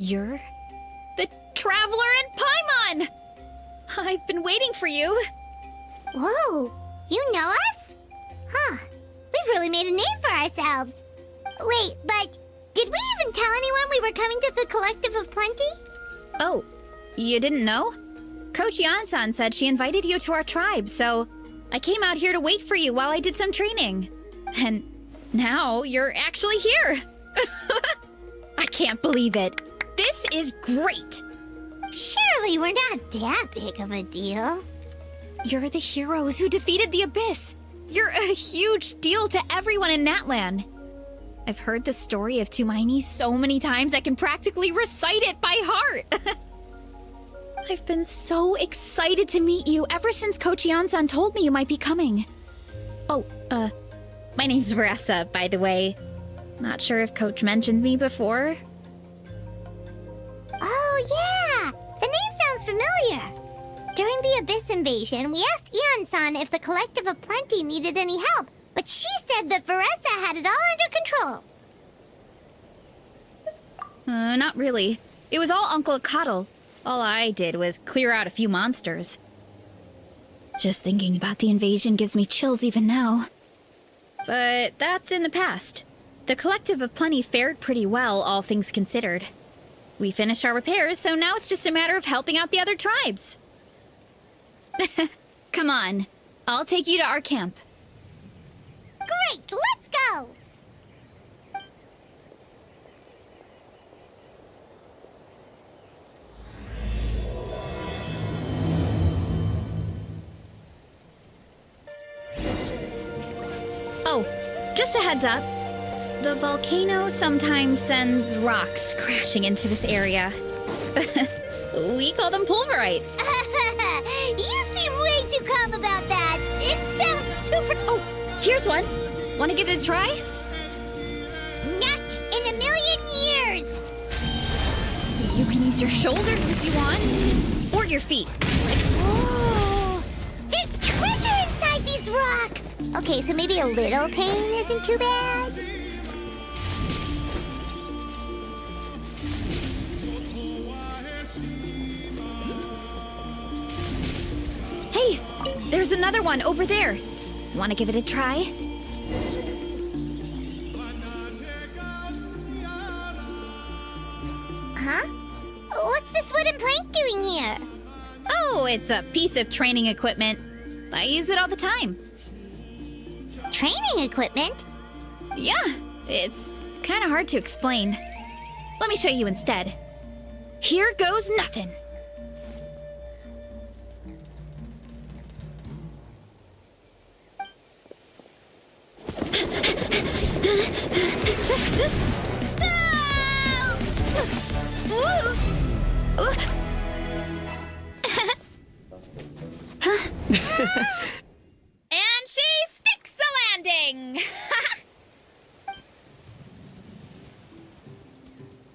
You're the Traveler in Paimon! I've been waiting for you. Whoa, you know us? Huh, we've really made a name for ourselves. Wait, but did we even tell anyone we were coming to the Collective of Plenty? Oh, you didn't know? Coach Yan-san said she invited you to our tribe, so I came out here to wait for you while I did some training. And now you're actually here. I can't believe it. This is great. Surely we're not that big of a deal. You're the heroes who defeated the Abyss. You're a huge deal to everyone in Natlan. I've heard the story of Tumaini so many times I can practically recite it by heart. I've been so excited to meet you ever since Coach Yan-san told me you might be coming. Oh, my name's Varesa, by the way. Not sure if Coach mentioned me before. Oh, yeah! The name sounds familiar. During the Abyss invasion, we asked Ian-san if the Collective of Plenty needed any help, but she said that Varesa had it all under control. Not really. It was all Uncle Akatl. All I did was clear out a few monsters. Just thinking about the invasion gives me chills even now. But that's in the past. The Collective of Plenty fared pretty well, all things considered. We finished our repairs, so now it's just a matter of helping out the other tribes. Come on. I'll take you to our camp. Great, let's go! Oh, just a heads up. The volcano sometimes sends rocks crashing into this area. We call them pulverite. You seem way too calm about that. It sounds super... Oh, here's one. Want to give it a try? Not in a million years! You can use your shoulders if you want. Or your feet. Oh, there's treasure inside these rocks! Okay, so maybe a little pain isn't too bad. Hey, there's another one over there. Want to give it a try? Huh? What's this wooden plank doing here? Oh, it's a piece of training equipment. I use it all the time. Training equipment? Yeah, it's kind of hard to explain. Let me show you instead. Here goes nothing. And she sticks the landing!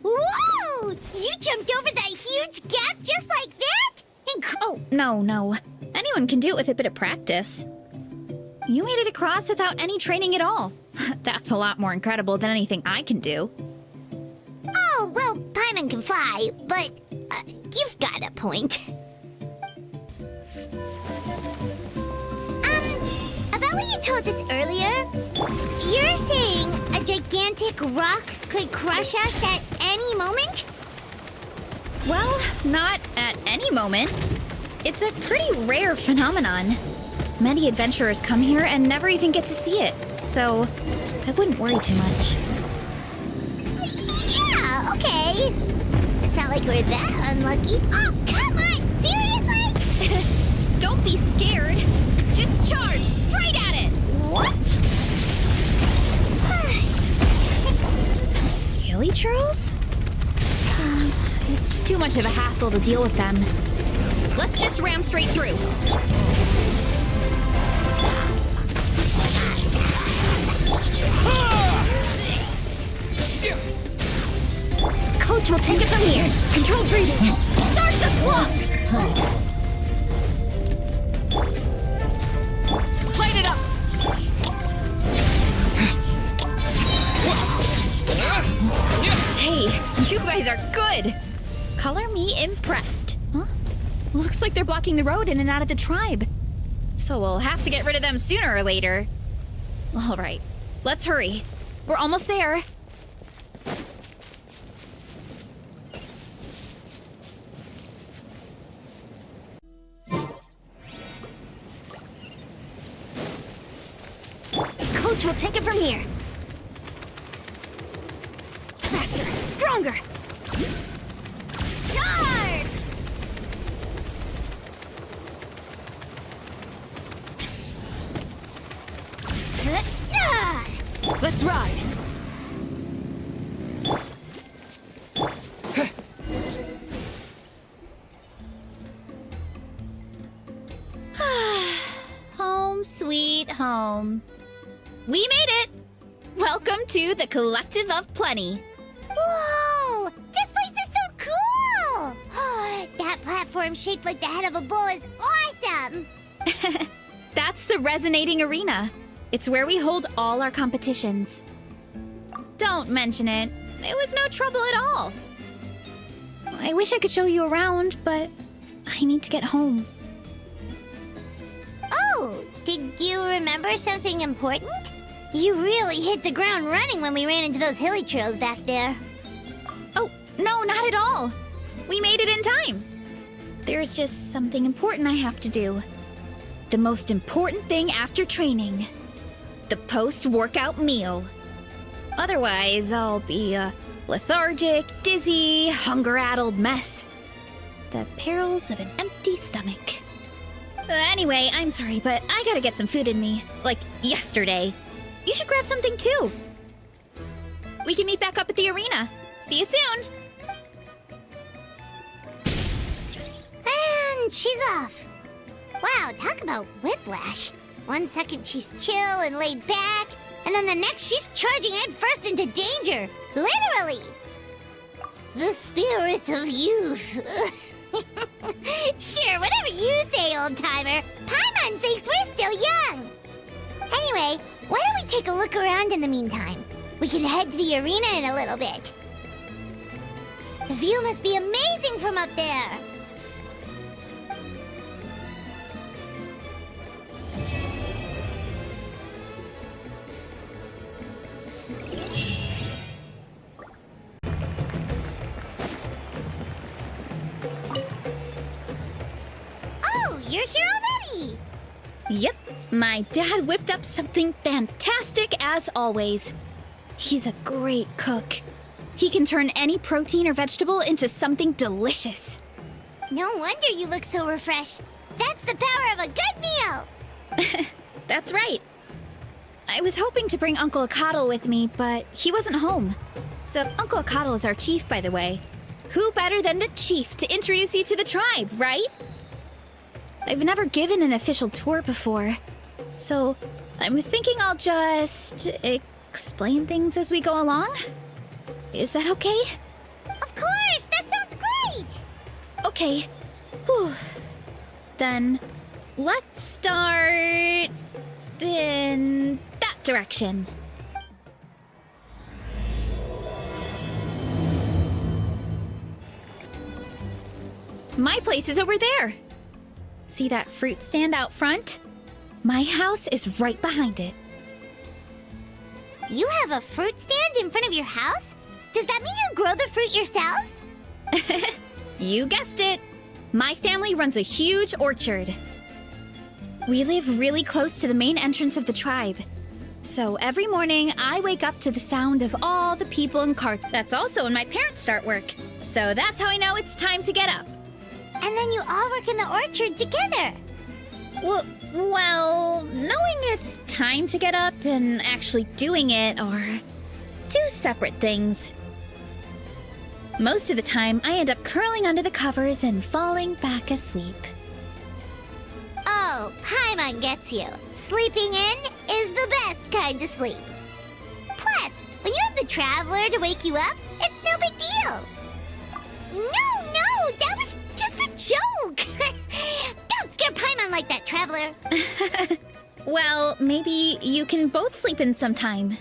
Whoa! You jumped over that huge gap just like that? Oh, no. Anyone can do it with a bit of practice. You made it across without any training at all. That's a lot more incredible than anything I can do. Oh, well, Paimon can fly, but you've got a point. About what you told us earlier, you're saying a gigantic rock could crush us at any moment? Well, not at any moment. It's a pretty rare phenomenon. Many adventurers come here and never even get to see it, so I wouldn't worry too much. Yeah, okay. It's not like we're that unlucky. Oh, come on! Seriously? Don't be scared. Just charge straight at it. What? Really, Charles? It's too much of a hassle to deal with them. Let's just ram straight through. Coach will take it from here. Control breathing. Start the clock! Light it up! Hey, you guys are good! Color me impressed. Huh? Looks like they're blocking the road in and out of the tribe. So we'll have to get rid of them sooner or later. All right, let's hurry. We're almost there. Coach will take it from here. Faster, stronger. Charge! Let's ride! Home sweet home. We made it! Welcome to the Collective of Plenty. Whoa! This place is so cool! That platform shaped like the head of a bull is awesome! That's the Resonating Arena. It's where we hold all our competitions. Don't mention it. It was no trouble at all. I wish I could show you around, but I need to get home. Oh, did you remember something important? You really hit the ground running when we ran into those hilly trails back there. Oh, no, not at all. We made it in time. There's just something important I have to do. The most important thing after training. The post-workout meal. Otherwise, I'll be a lethargic, dizzy, hunger-addled mess. The perils of an empty stomach. Anyway, I'm sorry, but I gotta get some food in me. Like, yesterday. You should grab something, too. We can meet back up at the arena. See you soon! And she's off. Wow, talk about whiplash. 1 second she's chill and laid back, and then the next she's charging headfirst into danger. Literally. The spirit of youth. Sure, whatever you say, old-timer. Paimon thinks we're still young. Anyway, why don't we take a look around in the meantime? We can head to the arena in a little bit. The view must be amazing from up there. Oh, you're here already! Yep, my dad whipped up something fantastic as always. He's a great cook. He can turn any protein or vegetable into something delicious. No wonder you look so refreshed. That's the power of a good meal! That's right. I was hoping to bring Uncle Akatl with me, but he wasn't home. So Uncle Akatl is our chief, by the way. Who better than the chief to introduce you to the tribe, right? I've never given an official tour before, so I'm thinking I'll just explain things as we go along. Is that okay? Of course! That sounds great! Okay. Whew. Then let's start in that direction. My place is over there. See that fruit stand out front? My house is right behind it. You have a fruit stand in front of your house? Does that mean you grow the fruit yourselves? You guessed it. My family runs a huge orchard. We live really close to the main entrance of the tribe. So every morning, I wake up to the sound of all the people and carts. That's also when my parents start work. So that's how I know it's time to get up. And then you all work in the orchard together. Well, knowing it's time to get up and actually doing it are two separate things. Most of the time, I end up curling under the covers and falling back asleep. Oh, Paimon gets you. Sleeping in is the best kind of sleep. Plus, when you have the Traveler to wake you up, it's no big deal. No, that was just a joke. Don't scare Paimon like that, Traveler. Well, maybe you can both sleep in sometime.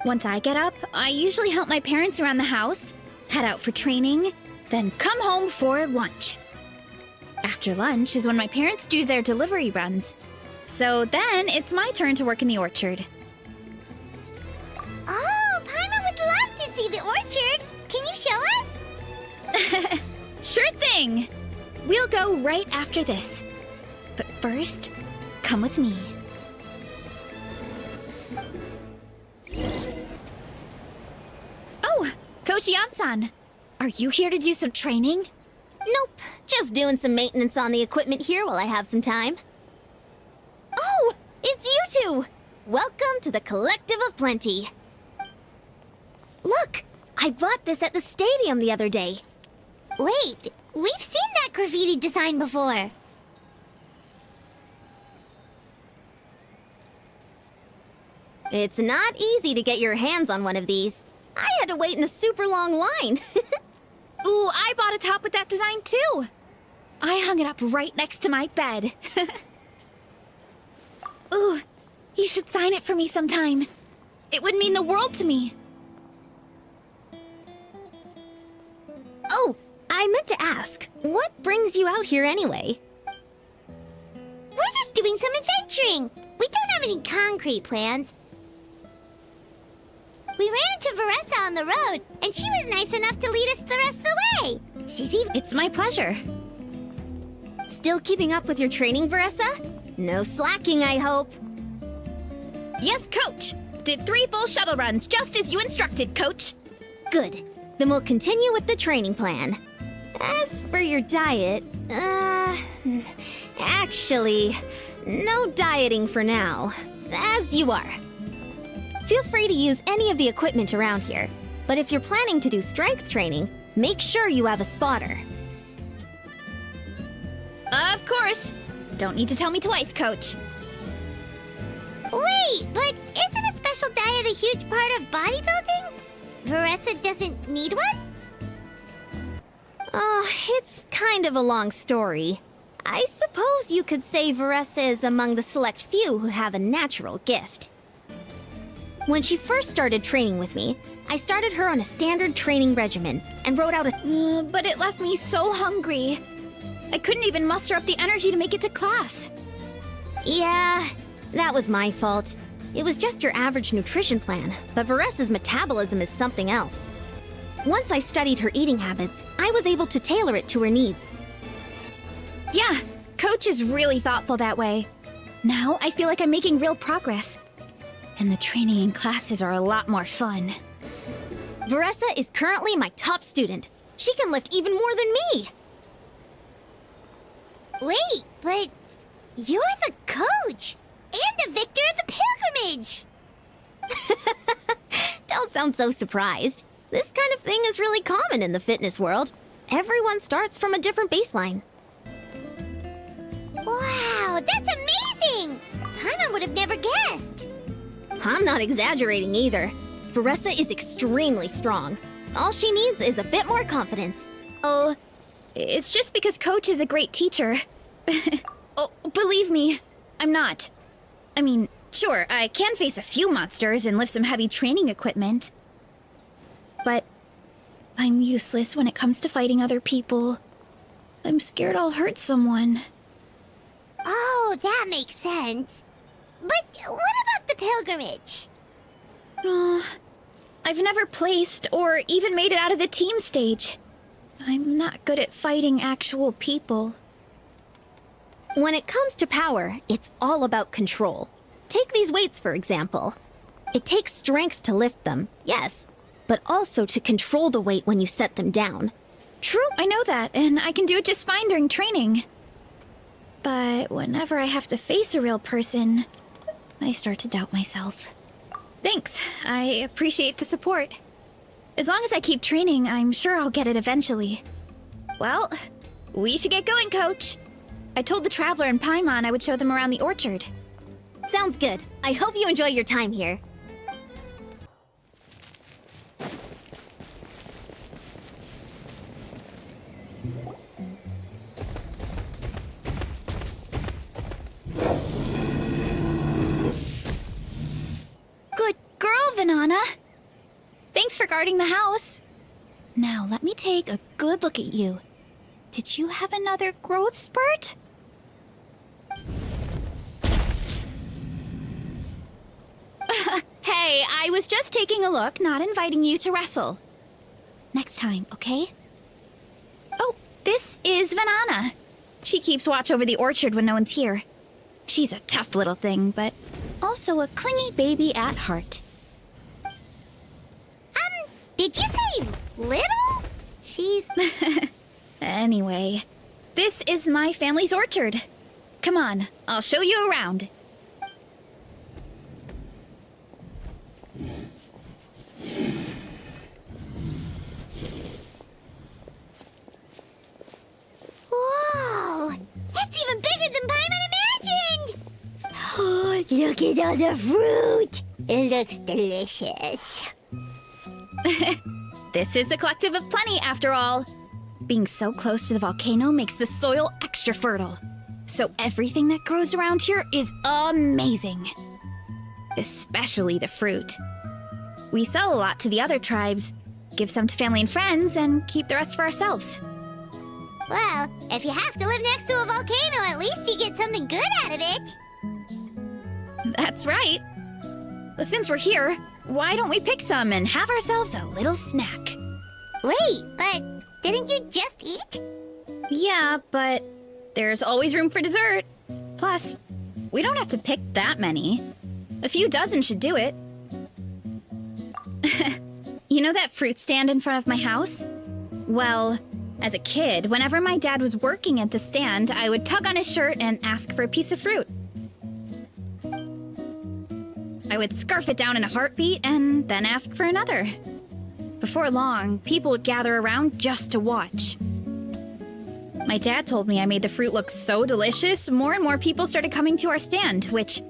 Once I get up, I usually help my parents around the house. head out for training, then come home for lunch. After lunch is when my parents do their delivery runs. So then it's my turn to work in the orchard. Oh, Paimon would love to see the orchard. Can you show us? Sure thing! We'll go right after this. But first, come with me. Oh, Coach Yan-san, are you here to do some training? Nope, just doing some maintenance on the equipment here while I have some time. Oh, it's you two! Welcome to the Collective of Plenty. Look, I bought this at the stadium the other day. Wait, we've seen that graffiti design before. It's not easy to get your hands on one of these. I had to wait in a super long line. Ooh, I bought a top with that design too! I hung it up right next to my bed. Ooh, you should sign it for me sometime. It would mean the world to me. Oh, I meant to ask, what brings you out here anyway? We're just doing some adventuring. We don't have any concrete plans. We ran into Varesa on the road, and she was nice enough to lead us the rest of the way. She's even... It's my pleasure. Still keeping up with your training, Varesa? No slacking, I hope. Yes, Coach! Did 3 full shuttle runs, just as you instructed, Coach! Good. Then we'll continue with the training plan. As for your diet, actually, no dieting for now. As you are. Feel free to use any of the equipment around here, but if you're planning to do strength training, make sure you have a spotter. Of course! Don't need to tell me twice, Coach. Wait, but isn't a special diet a huge part of bodybuilding? Varesa doesn't need one? Oh, it's kind of a long story. I suppose you could say Varesa is among the select few who have a natural gift. When she first started training with me, I started her on a standard training regimen and wrote out a... But it left me so hungry. I couldn't even muster up the energy to make it to class. Yeah, that was my fault. It was just your average nutrition plan, but Varesa's metabolism is something else. Once I studied her eating habits, I was able to tailor it to her needs. Yeah, Coach is really thoughtful that way. Now I feel like I'm making real progress. And the training and classes are a lot more fun. Varesa is currently my top student. She can lift even more than me. Wait, but you're the coach and the victor of the pilgrimage. Don't sound so surprised. This kind of thing is really common in the fitness world. Everyone starts from a different baseline. Wow, that's amazing! Paimon would have never guessed. I'm not exaggerating either. Varesa is extremely strong. All she needs is a bit more confidence. Oh, it's just because Coach is a great teacher. Oh, believe me, I'm not. I mean, sure, I can face a few monsters and lift some heavy training equipment. But I'm useless when it comes to fighting other people. I'm scared I'll hurt someone. Oh, that makes sense. But what about the pilgrimage? I've never placed or even made it out of the team stage. I'm not good at fighting actual people. When it comes to power, it's all about control. Take these weights, for example. It takes strength to lift them, yes, but also to control the weight when you set them down. True, I know that, and I can do it just fine during training. But whenever I have to face a real person, I start to doubt myself. Thanks, I appreciate the support. As long as I keep training, I'm sure I'll get it eventually. Well, we should get going, Coach. I told the Traveler and Paimon I would show them around the orchard. Sounds good. I hope you enjoy your time here. Good girl, Vanana. Thanks for guarding the house. Now, let me take a good look at you. Did you have another growth spurt? Hey, I was just taking a look, not inviting you to wrestle. Next time, okay? Oh, this is Vanana. She keeps watch over the orchard when no one's here. She's a tough little thing, but also a clingy baby at heart. Did you say little? She's... Anyway, this is my family's orchard. Come on, I'll show you around. Whoa! That's even bigger than Paimon imagined! Oh, look at all the fruit! It looks delicious. This is the Collective of Plenty, after all. Being so close to the volcano makes the soil extra fertile. So everything that grows around here is amazing. Especially the fruit. We sell a lot to the other tribes, give some to family and friends, and keep the rest for ourselves. Well, if you have to live next to a volcano, at least you get something good out of it. That's right. But since we're here, why don't we pick some and have ourselves a little snack? Wait, but didn't you just eat? Yeah, but there's always room for dessert. Plus, we don't have to pick that many. A few dozen should do it. You know that fruit stand in front of my house? Well, as a kid, whenever my dad was working at the stand, I would tug on his shirt and ask for a piece of fruit. I would scarf it down in a heartbeat and then ask for another. Before long, people would gather around just to watch. My dad told me I made the fruit look so delicious, more and more people started coming to our stand, which,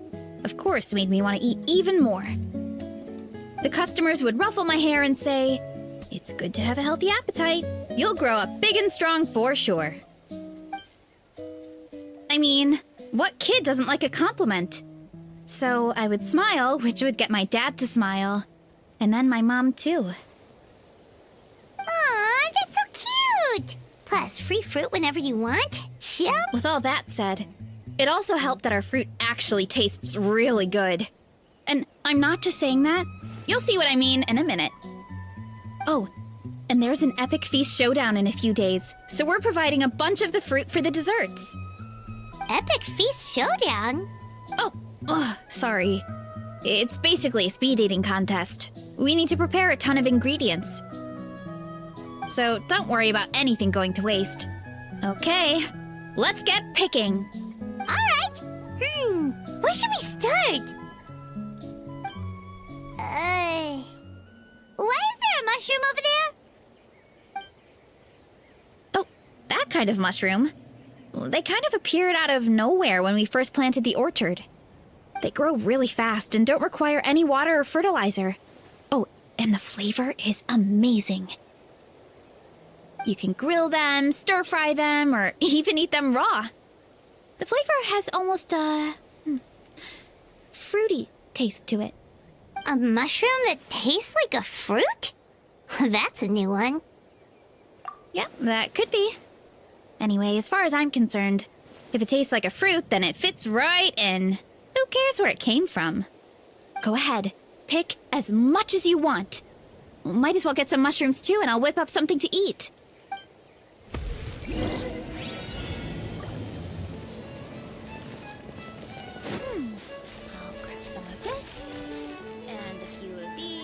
of course, made me want to eat even more. The customers would ruffle my hair and say, "It's good to have a healthy appetite. You'll grow up big and strong for sure." I mean, what kid doesn't like a compliment? So I would smile, which would get my dad to smile. And then my mom, too. Aw, that's so cute! Plus, free fruit whenever you want. Yep. With all that said, it also helped that our fruit actually tastes really good. And I'm not just saying that. You'll see what I mean in a minute. Oh, and there's an epic feast showdown in a few days, so we're providing a bunch of the fruit for the desserts. Epic Feast Showdown? Sorry. It's basically a speed eating contest. We need to prepare a ton of ingredients. So don't worry about anything going to waste. Okay, let's get picking. Alright. Where should we start? Why is there a mushroom over there? Oh, that kind of mushroom. They kind of appeared out of nowhere when we first planted the orchard. They grow really fast and don't require any water or fertilizer. Oh, and the flavor is amazing. You can grill them, stir-fry them, or even eat them raw. The flavor has almost a fruity taste to it. A mushroom that tastes like a fruit? That's a new one. Yep, that could be. Anyway, as far as I'm concerned, if it tastes like a fruit, then it fits right in. Who cares where it came from? Go ahead, pick as much as you want. Might as well get some mushrooms too, and I'll whip up something to eat. I'll grab some of this, and a few of these.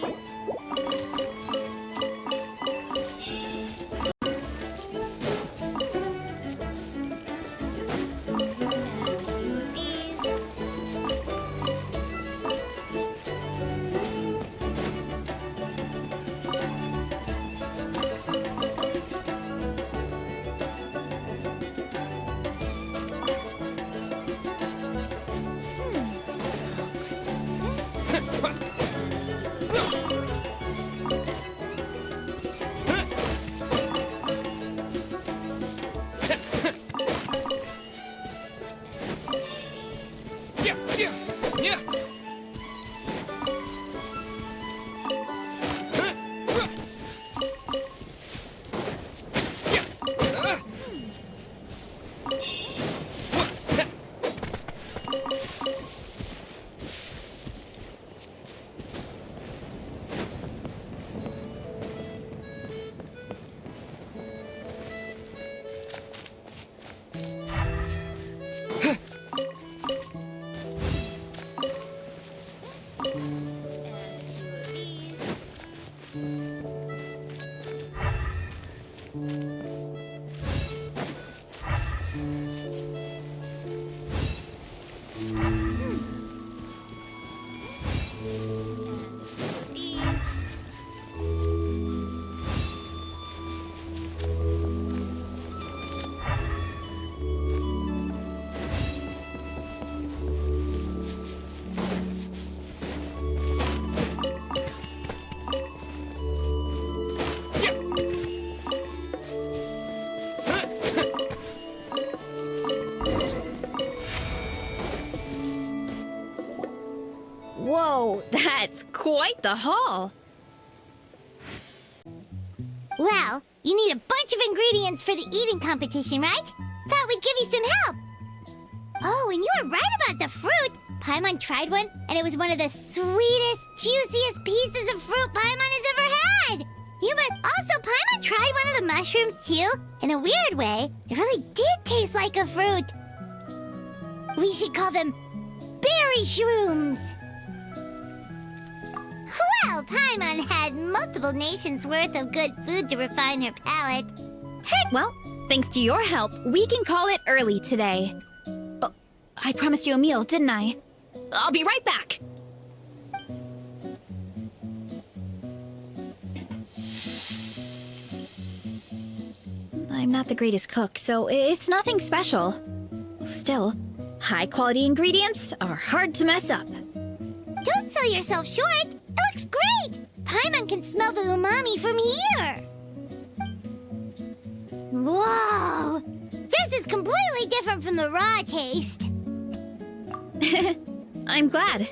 Wow, that's quite the haul. Well, you need a bunch of ingredients for the eating competition, right? Thought we'd give you some help. Oh, and you were right about the fruit. Paimon tried one, and it was one of the sweetest, juiciest pieces of fruit Paimon has ever had. Also, Paimon tried one of the mushrooms, too. In a weird way, it really did taste like a fruit. We should call them berry shrooms. Well, Paimon had multiple nations' worth of good food to refine her palate. Well, thanks to your help, we can call it early today. Oh, I promised you a meal, didn't I? I'll be right back. I'm not the greatest cook, so it's nothing special. Still, high-quality ingredients are hard to mess up. Don't sell yourself short. It looks great. Paimon can smell the umami from here. Whoa! This is completely different from the raw taste. I'm glad.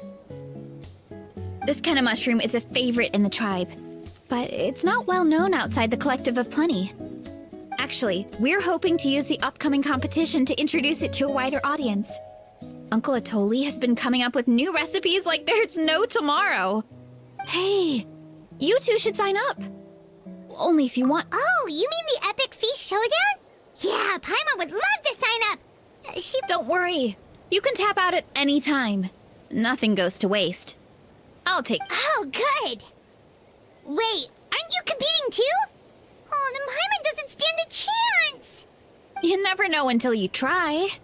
This kind of mushroom is a favorite in the tribe, but it's not well known outside the Collective of Plenty. Actually, we're hoping to use the upcoming competition to introduce it to a wider audience. Uncle Atoli has been coming up with new recipes like there's no tomorrow. Hey, you two should sign up. Only if you want. Oh, you mean the Epic Feast Showdown? Yeah, Paimon would love to sign up. Don't worry. You can tap out at any time. Nothing goes to waste. I'll take... Oh, good. Wait, aren't you competing too? Oh, then Paimon doesn't stand a chance. You never know until you try.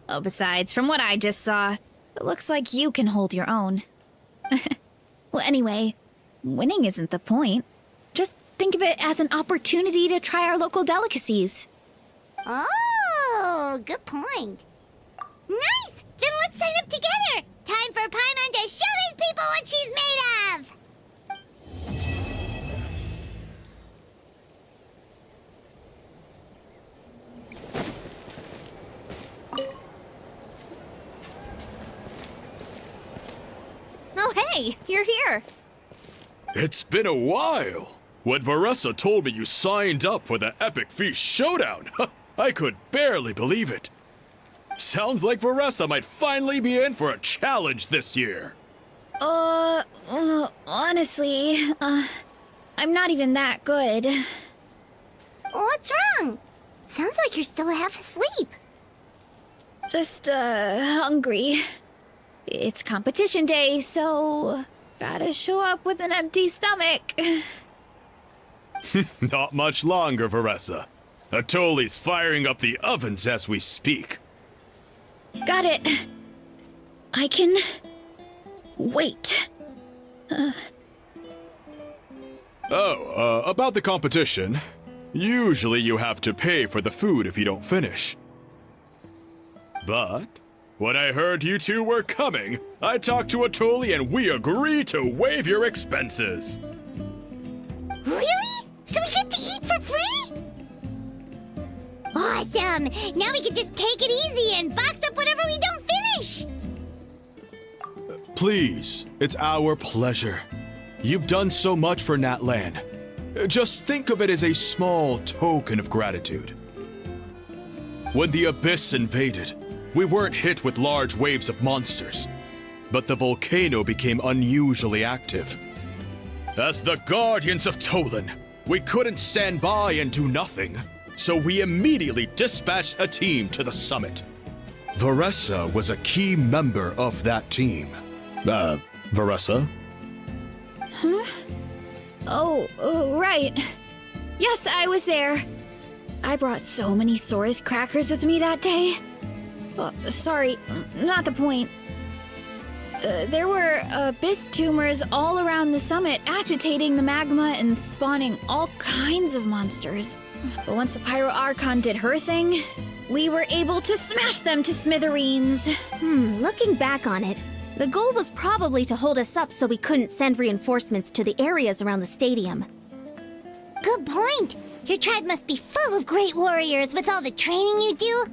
Oh, besides, from what I just saw, it looks like you can hold your own. Well, anyway, winning isn't the point. Just think of it as an opportunity to try our local delicacies. Oh, good point. Nice! Then let's sign up together! Time for Paimon to show these people what she's made of! Oh, hey, you're here. It's been a while. When Varesa told me you signed up for the Epic Feast Showdown, I could barely believe it. Sounds like Varesa might finally be in for a challenge this year. Honestly, I'm not even that good. What's wrong? Sounds like you're still half asleep. Just, hungry. It's competition day, so gotta show up with an empty stomach. Not much longer, Varesa. Atoli's firing up the ovens as we speak. Got it. I can... wait. About the competition. Usually you have to pay for the food if you don't finish. But when I heard you two were coming, I talked to Atoli and we agree to waive your expenses. Really? So we get to eat for free? Awesome! Now we can just take it easy and box up whatever we don't finish! Please, it's our pleasure. You've done so much for Natlan. Just think of it as a small token of gratitude. When the Abyss invaded, we weren't hit with large waves of monsters, but the volcano became unusually active. As the Guardians of Tolan, we couldn't stand by and do nothing, so we immediately dispatched a team to the summit. Varesa was a key member of that team. Varesa? Huh? Oh, right. Yes, I was there. I brought so many Saurus crackers with me that day. Sorry, not the point. There were abyss tumors all around the summit, agitating the magma and spawning all kinds of monsters. But once the Pyro Archon did her thing, we were able to smash them to smithereens. Looking back on it, the goal was probably to hold us up so we couldn't send reinforcements to the areas around the stadium. Good point! Your tribe must be full of great warriors with all the training you do.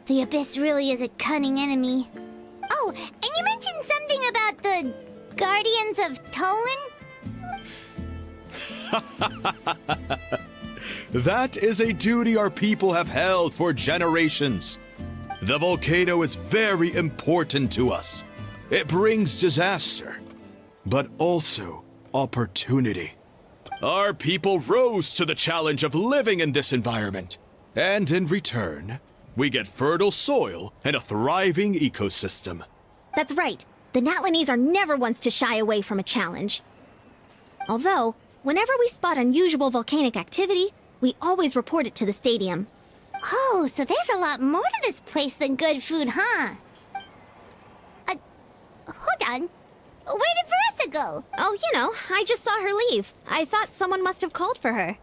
The Abyss really is a cunning enemy. Oh, and you mentioned something about the Guardians of Tolan? That is a duty our people have held for generations. The volcano is very important to us. It brings disaster, but also opportunity. Our people rose to the challenge of living in this environment, and in return, we get fertile soil and a thriving ecosystem. That's right. The Natlanese are never ones to shy away from a challenge. Although, whenever we spot unusual volcanic activity, we always report it to the stadium. Oh, so there's a lot more to this place than good food, huh? Hold on. Where did Varesa go? Oh, you know, I just saw her leave. I thought someone must have called for her.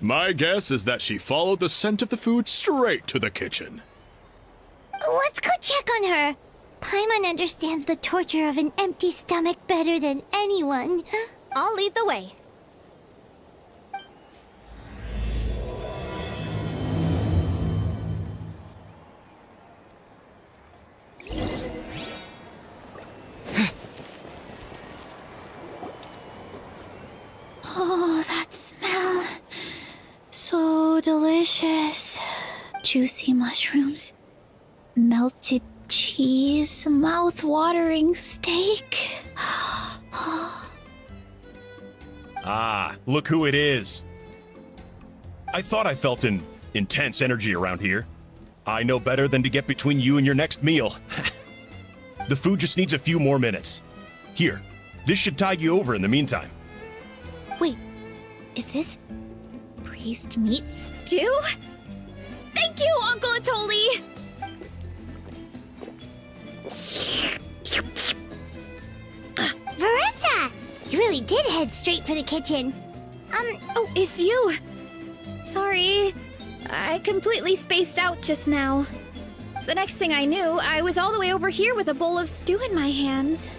My guess is that she followed the scent of the food straight to the kitchen. Let's go check on her. Paimon understands the torture of an empty stomach better than anyone. I'll lead the way. Oh, that smell. So delicious. Juicy mushrooms, melted cheese, mouth-watering steak. Ah, look who it is. I thought I felt an intense energy around here. I know better than to get between you and your next meal. The food just needs a few more minutes. Here, this should tide you over in the meantime. Wait, is this priest meat stew? Thank you, Uncle Atoli! Varesa! You really did head straight for the kitchen. Oh, it's you! Sorry, I completely spaced out just now. The next thing I knew, I was all the way over here with a bowl of stew in my hands.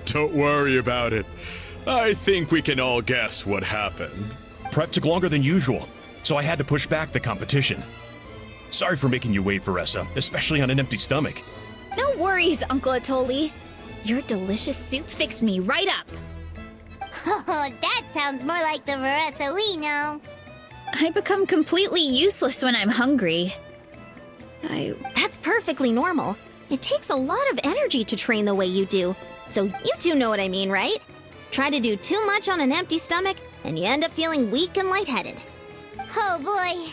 Don't worry about it. I think we can all guess what happened. Prep took longer than usual, so I had to push back the competition. Sorry for making you wait, Varesa, especially on an empty stomach. No worries, Uncle Atoli. Your delicious soup fixed me right up. Oh, that sounds more like the Varesa we know. I become completely useless when I'm hungry. That's perfectly normal. It takes a lot of energy to train the way you do. So you do know what I mean, right? Try to do too much on an empty stomach, and you end up feeling weak and lightheaded. Oh boy,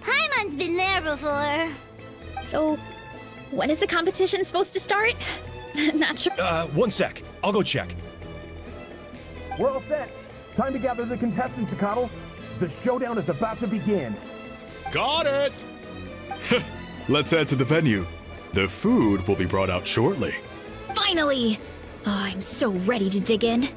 Paimon's been there before. So, when is the competition supposed to start? Not sure. One sec. I'll go check. We're all set. Time to gather the contestants, Coddle. The showdown is about to begin. Got it! Let's head to the venue. The food will be brought out shortly. Finally! Oh, I'm so ready to dig in.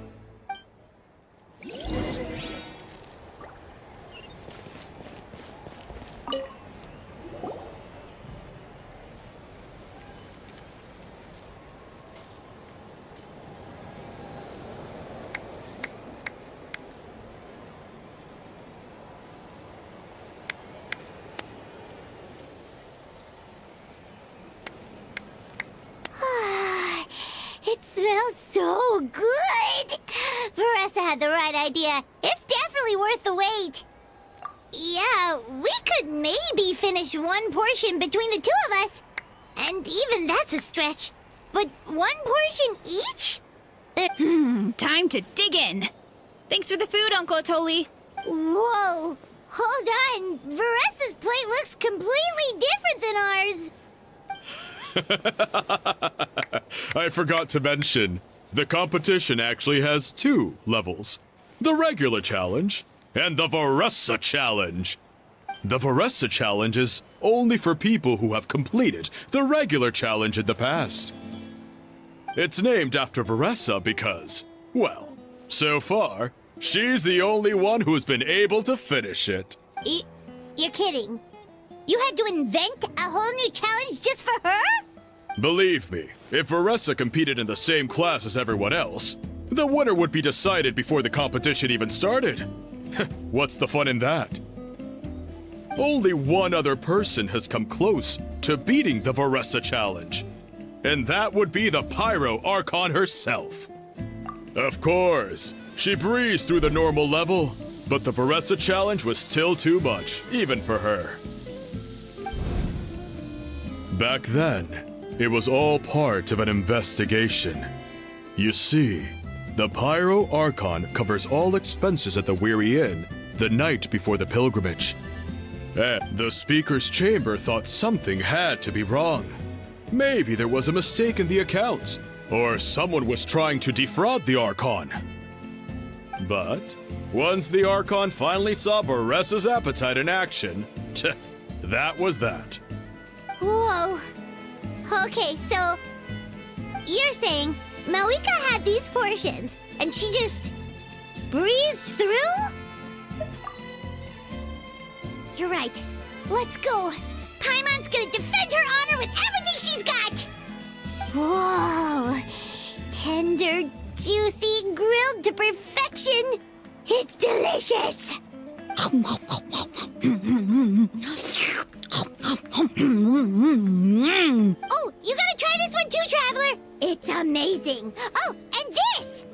It smells so good! Varesa had the right idea. It's definitely worth the wait. Yeah, we could maybe finish one portion between the two of us. And even that's a stretch. But one portion each? Time to dig in. Thanks for the food, Uncle Atoli. Whoa! Hold on! Varesa's plate looks completely different than ours! I forgot to mention, the competition actually has 2 levels. The regular challenge and the Varesa challenge. The Varesa challenge is only for people who have completed the regular challenge in the past. It's named after Varesa because, well, so far, she's the only one who's been able to finish it. You're kidding. You had to invent a whole new challenge just for her? Believe me, if Varesa competed in the same class as everyone else, the winner would be decided before the competition even started. What's the fun in that? Only one other person has come close to beating the Varesa challenge. And that would be the Pyro Archon herself. Of course, she breezed through the normal level, but the Varesa challenge was still too much, even for her. Back then, it was all part of an investigation. You see, the Pyro Archon covers all expenses at the Weary Inn the night before the pilgrimage. And the speaker's chamber thought something had to be wrong. Maybe there was a mistake in the accounts, or someone was trying to defraud the Archon. But once the Archon finally saw Varesa's appetite in action, that was that. Whoa. Okay, so you're saying Malika had these portions, and she just breezed through? You're right. Let's go. Paimon's gonna defend her honor with everything she's got! Whoa. Tender, juicy, grilled to perfection. It's delicious! Oh, you gotta try this one too, Traveler! It's amazing! Oh, and this!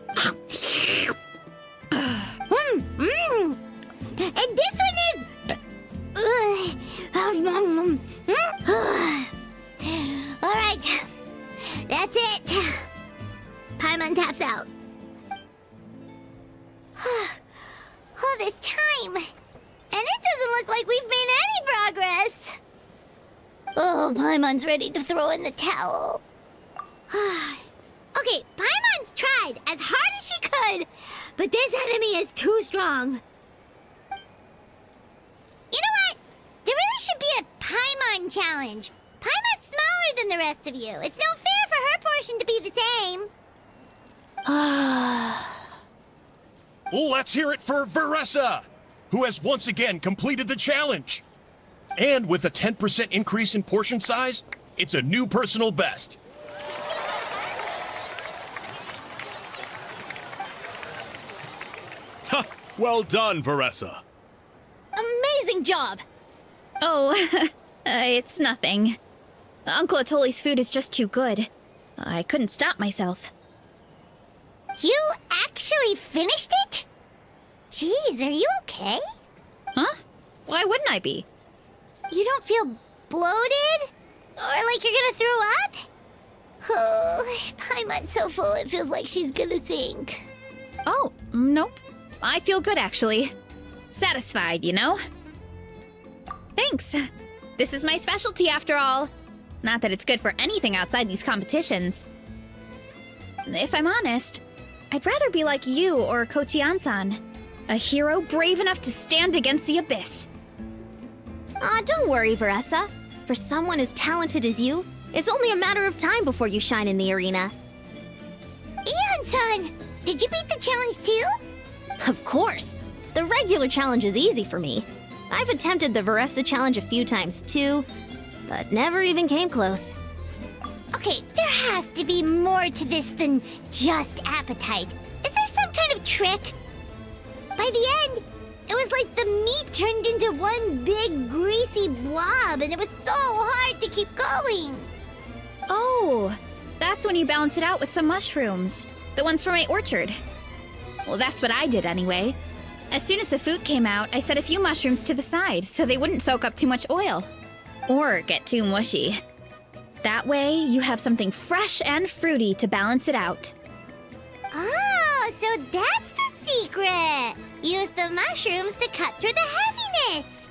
And this one is... Alright, that's it. Paimon taps out. All this time, and it doesn't look like we've made any progress. Oh, Paimon's ready to throw in the towel. Okay, Paimon's tried as hard as she could, but this enemy is too strong. You know what? There really should be a Paimon challenge. Paimon's smaller than the rest of you. It's no fair for her portion to be the same. Let's hear it for Varesa, who has once again completed the challenge. And with a 10% increase in portion size, it's a new personal best. Ha! Well done, Varesa. Amazing job! Oh, it's nothing. Uncle Atoli's food is just too good. I couldn't stop myself. You actually finished it? Jeez, are you okay? Huh? Why wouldn't I be? You don't feel bloated? Or like you're gonna throw up? Oh, Paimon's so full it feels like she's gonna sink. Oh, nope. I feel good, actually. Satisfied, you know? Thanks. This is my specialty, after all. Not that it's good for anything outside these competitions. If I'm honest, I'd rather be like you or Kochi-an-san. A hero brave enough to stand against the abyss. Don't worry, Varesa. For someone as talented as you, it's only a matter of time before you shine in the arena. Ian-san, did you beat the challenge too? Of course. The regular challenge is easy for me. I've attempted the Varesa challenge a few times too, but never even came close. Okay, there has to be more to this than just appetite. Is there some kind of trick? By the end, it was like the meat turned into one big greasy blob, and it was so hard to keep going. Oh, that's when you balance it out with some mushrooms. The ones from my orchard. Well, that's what I did anyway. As soon as the food came out, I set a few mushrooms to the side so they wouldn't soak up too much oil. Or get too mushy. That way, you have something fresh and fruity to balance it out. Oh, so that's the secret! Use the mushrooms to cut through the heaviness!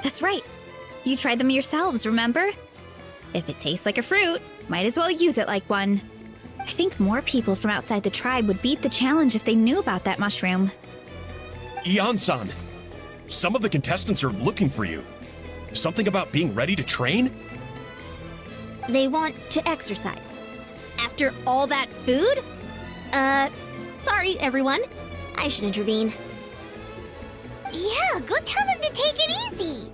That's right. You tried them yourselves, remember? If it tastes like a fruit, might as well use it like one. I think more people from outside the tribe would beat the challenge if they knew about that mushroom. Ian-san, some of the contestants are looking for you. Something about being ready to train? They want to exercise. After all that food? Sorry, everyone. I should intervene. Yeah, go tell them to take it easy!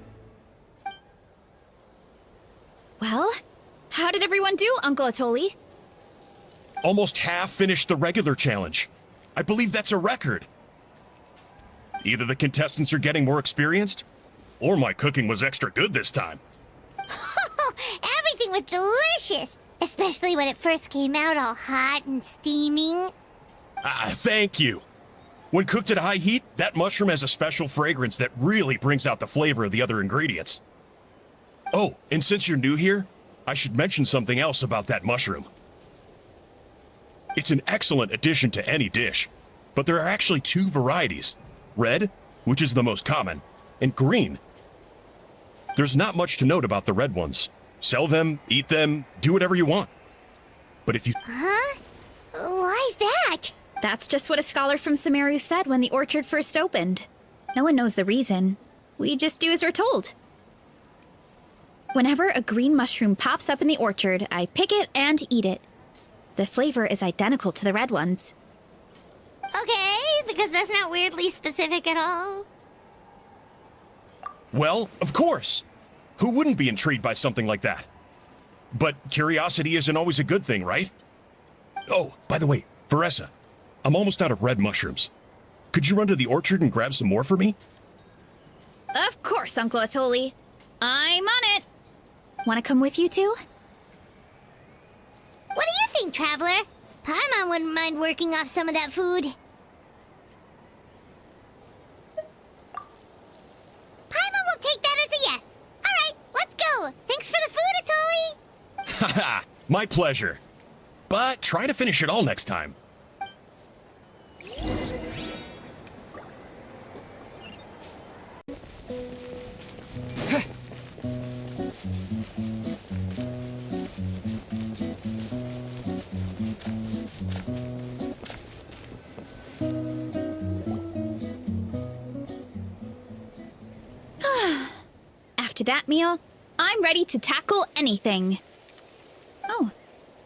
Well, how did everyone do, Uncle Atoli? Almost half finished the regular challenge. I believe that's a record. Either the contestants are getting more experienced, or my cooking was extra good this time. was delicious, especially when it first came out all hot and steaming. Thank you. When cooked at high heat, that mushroom has a special fragrance that really brings out the flavor of the other ingredients. Oh, and since you're new here, I should mention something else about that mushroom. It's an excellent addition to any dish, but there are actually two varieties. Red, which is the most common, and green. There's not much to note about the red ones. Sell them, eat them, do whatever you want. But if you... Huh? Why's that? That's just what a scholar from Sumeru said when the orchard first opened. No one knows the reason. We just do as we're told. Whenever a green mushroom pops up in the orchard, I pick it and eat it. The flavor is identical to the red ones. Okay, because that's not weirdly specific at all. Well, of course. Who wouldn't be intrigued by something like that? But curiosity isn't always a good thing, right? Oh, by the way, Varesa, I'm almost out of red mushrooms. Could you run to the orchard and grab some more for me? Of course, Uncle Atoli. I'm on it. Want to come with you too? What do you think, Traveler? Paimon wouldn't mind working off some of that food. Paimon will take that as a yes. Alright, let's go. Thanks for the food, Atoli. Haha, my pleasure. But try to finish it all next time. After that meal, I'm ready to tackle anything. Oh,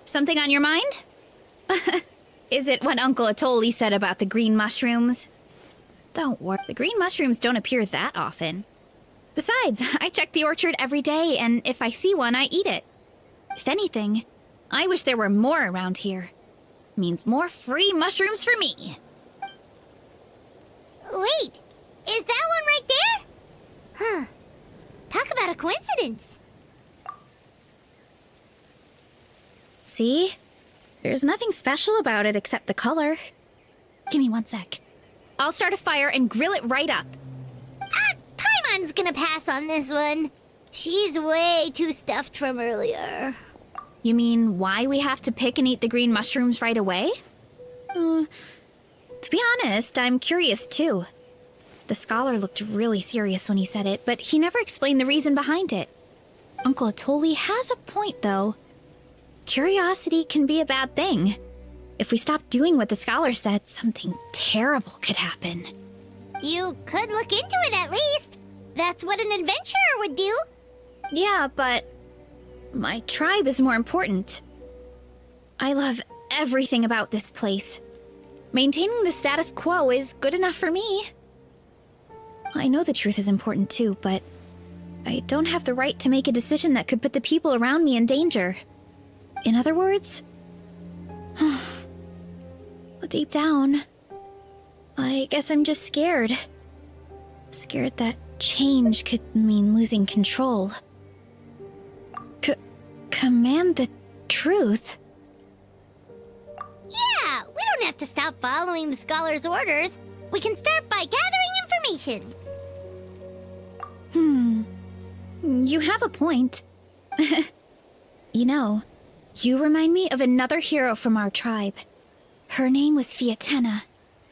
something on your mind? Is it what Uncle Atoli said about the green mushrooms? Don't worry, the green mushrooms don't appear that often. Besides, I check the orchard every day, and if I see one, I eat it. If anything, I wish there were more around here. Means more free mushrooms for me. Wait, is that one right there? Huh. Talk about a coincidence. See? There's nothing special about it except the color. Give me 1 sec. I'll start a fire and grill it right up. Paimon's gonna pass on this one. She's way too stuffed from earlier. You mean why we have to pick and eat the green mushrooms right away? To be honest, I'm curious too. The scholar looked really serious when he said it, but he never explained the reason behind it. Uncle Atoli has a point, though. Curiosity can be a bad thing. If we stop doing what the scholar said, something terrible could happen. You could look into it at least. That's what an adventurer would do. Yeah, but my tribe is more important. I love everything about this place. Maintaining the status quo is good enough for me. I know the truth is important too, but I don't have the right to make a decision that could put the people around me in danger. In other words, deep down, I guess I'm just scared. Scared that change could mean losing control. Command the truth? Yeah, we don't have to stop following the scholar's orders. We can start by gathering information. You have a point. You know, you remind me of another hero from our tribe. Her name was Fiatena.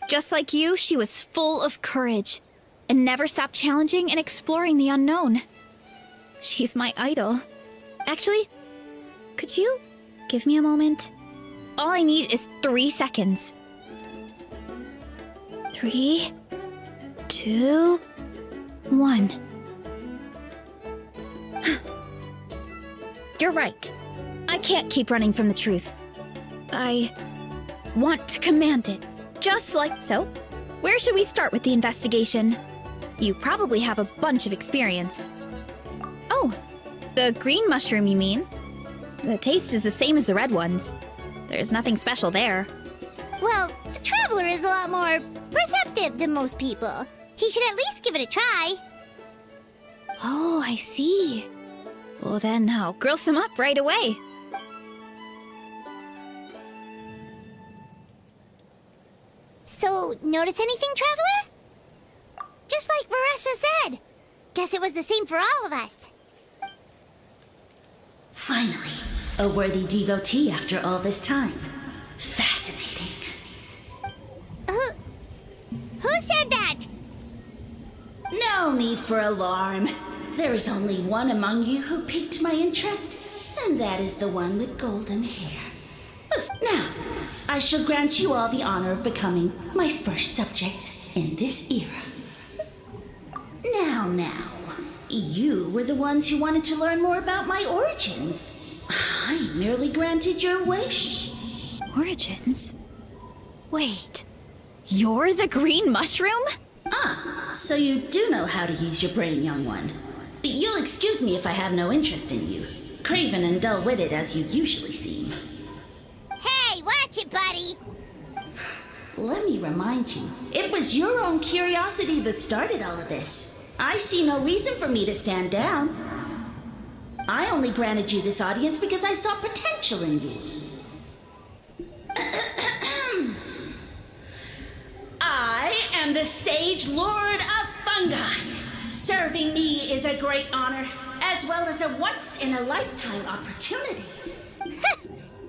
Just like you, she was full of courage and never stopped challenging and exploring the unknown. She's my idol. Actually, could you give me a moment? All I need is 3 seconds. 3, 2, 1. You're right. I can't keep running from the truth. I want to command it. Just like so. Where should we start with the investigation? You probably have a bunch of experience. Oh, the green mushroom, you mean? The taste is the same as the red ones. There's nothing special there. Well, the Traveler is a lot more perceptive than most people. He should at least give it a try. Oh, I see. Oh, then I'll grill some up right away. So, notice anything, Traveler? Just like Varesa said. Guess it was the same for all of us. Finally, a worthy devotee after all this time. Fascinating. Who said that? No need for alarm. There is only one among you who piqued my interest, and that is the one with golden hair. Now, I shall grant you all the honor of becoming my first subjects in this era. Now, you were the ones who wanted to learn more about my origins. I merely granted your wish. Origins? Wait, you're the green mushroom? So you do know how to use your brain, young one. But you'll excuse me if I have no interest in you, craven and dull-witted as you usually seem. Hey, watch it, buddy! Let me remind you, it was your own curiosity that started all of this. I see no reason for me to stand down. I only granted you this audience because I saw potential in you. I am the Sage Lord of Fungi. Serving me is a great honor, as well as a once-in-a-lifetime opportunity.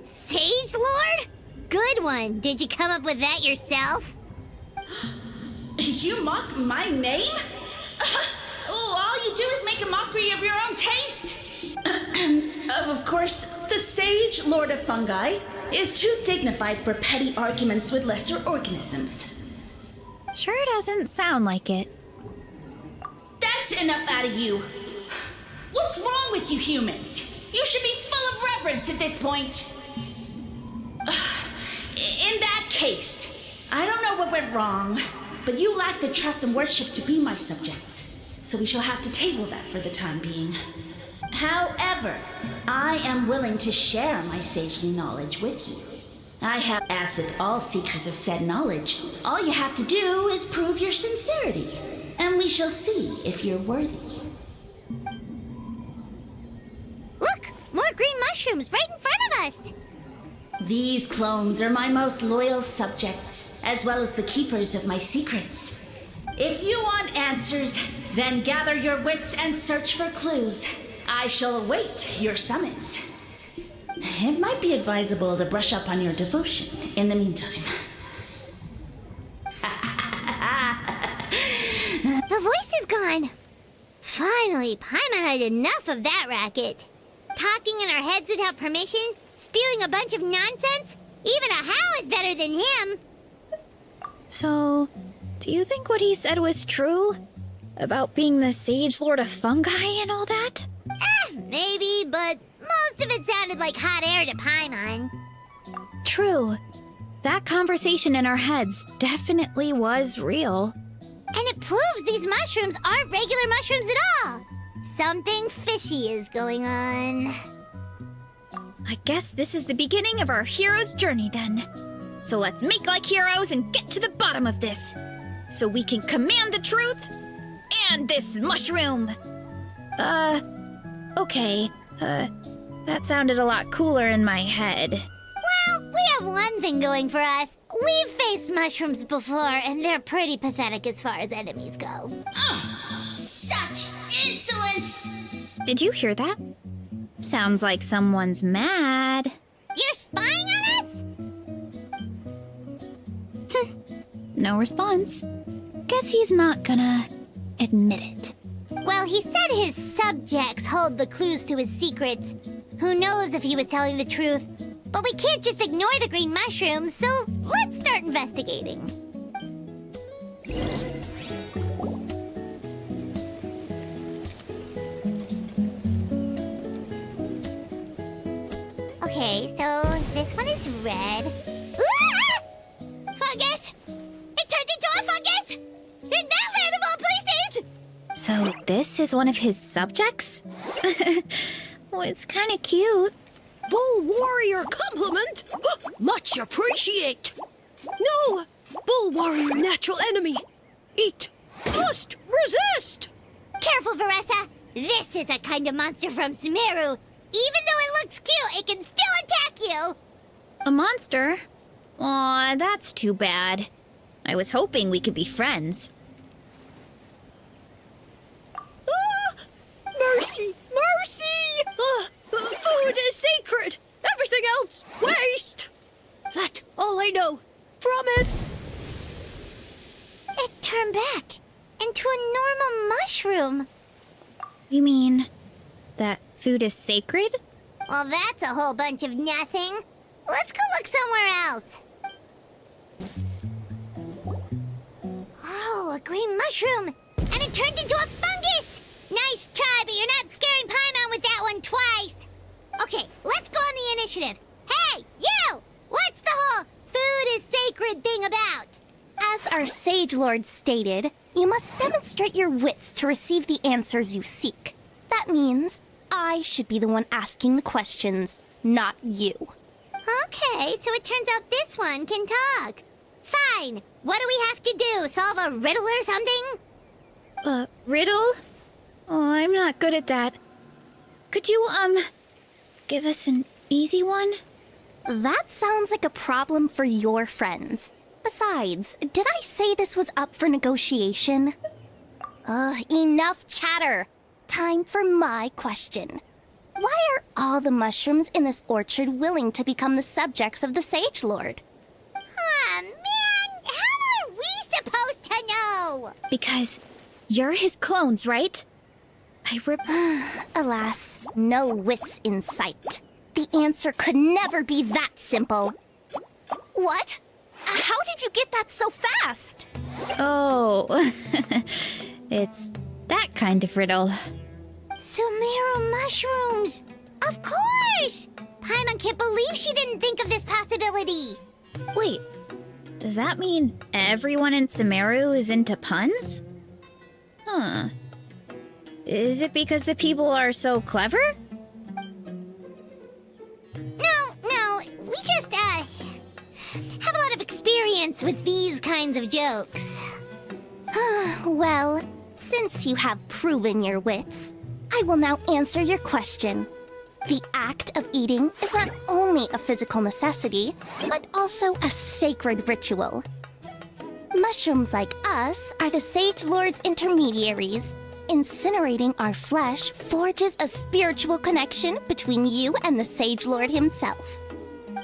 Sage Lord? Good one. Did you come up with that yourself? You mock my name? All you do is make a mockery of your own taste. Of course, the Sage Lord of Fungi is too dignified for petty arguments with lesser organisms. Sure doesn't sound like it. That's enough out of you. What's wrong with you humans? You should be full of reverence at this point. In that case, I don't know what went wrong, but you lack the trust and worship to be my subjects, so we shall have to table that for the time being. However, I am willing to share my sagely knowledge with you. I have, as with all seekers of said knowledge, all you have to do is prove your sincerity, and we shall see if you're worthy. Look! More green mushrooms right in front of us! These clones are my most loyal subjects, as well as the keepers of my secrets. If you want answers, then gather your wits and search for clues. I shall await your summons. It might be advisable to brush up on your devotion in the meantime. The voice is gone. Finally, Paimon had enough of that racket. Talking in our heads without permission, spewing a bunch of nonsense. Even a howl is better than him. So, do you think what he said was true? About being the Sage Lord of Fungi and all that? Maybe, but most of it sounded like hot air to Paimon. True. That conversation in our heads definitely was real. And it proves these mushrooms aren't regular mushrooms at all. Something fishy is going on. I guess this is the beginning of our hero's journey then. So let's make like heroes and get to the bottom of this. So we can command the truth and this mushroom. Okay. That sounded a lot cooler in my head. Well, we have one thing going for us. We've faced mushrooms before, and they're pretty pathetic as far as enemies go. Such insolence! Did you hear that? Sounds like someone's mad. You're spying on us? No response. Guess he's not gonna admit it. Well, he said his subjects hold the clues to his secrets. Who knows if he was telling the truth? But we can't just ignore the green mushrooms, so let's start investigating. Okay, so this one is red. Ah! Fungus! It turned into a fungus! In that land of all places! So this is one of his subjects? Well, it's kind of cute. Bull warrior compliment? Much appreciate. No, bull warrior natural enemy. Eat. Must resist. Careful, Varesa! This is a kind of monster from Sumeru. Even though it looks cute, it can still attack you! A monster? Aw, that's too bad. I was hoping we could be friends. Mercy! Mercy! Food is sacred! Everything else, waste! That's all I know. Promise! It turned back into a normal mushroom. You mean that food is sacred? Well, that's a whole bunch of nothing. Let's go look somewhere else. Oh, a green mushroom! And it turned into a fungus! Nice try, but you're not scaring Paimon with that one twice. Okay, let's go on the initiative. Hey, you! What's the whole food is sacred thing about? As our Sage Lord stated, you must demonstrate your wits to receive the answers you seek. That means I should be the one asking the questions, not you. Okay, so it turns out this one can talk. Fine. What do we have to do? Solve a riddle or something? Riddle? Oh, I'm not good at that. Could you, give us an easy one? That sounds like a problem for your friends. Besides, did I say this was up for negotiation? Enough chatter. Time for my question. Why are all the mushrooms in this orchard willing to become the subjects of the Sage Lord? Man, how are we supposed to know? Because you're his clones, right? Alas, no wits in sight. The answer could never be that simple. What? How did you get that so fast? Oh, it's that kind of riddle. Sumeru mushrooms! Of course! Paimon can't believe she didn't think of this possibility! Wait, does that mean everyone in Sumeru is into puns? Huh. Is it because the people are so clever? No, we just, have a lot of experience with these kinds of jokes. Well, since you have proven your wits, I will now answer your question. The act of eating is not only a physical necessity, but also a sacred ritual. Mushrooms like us are the Sage Lord's intermediaries. Incinerating our flesh forges a spiritual connection between you and the Sage Lord himself.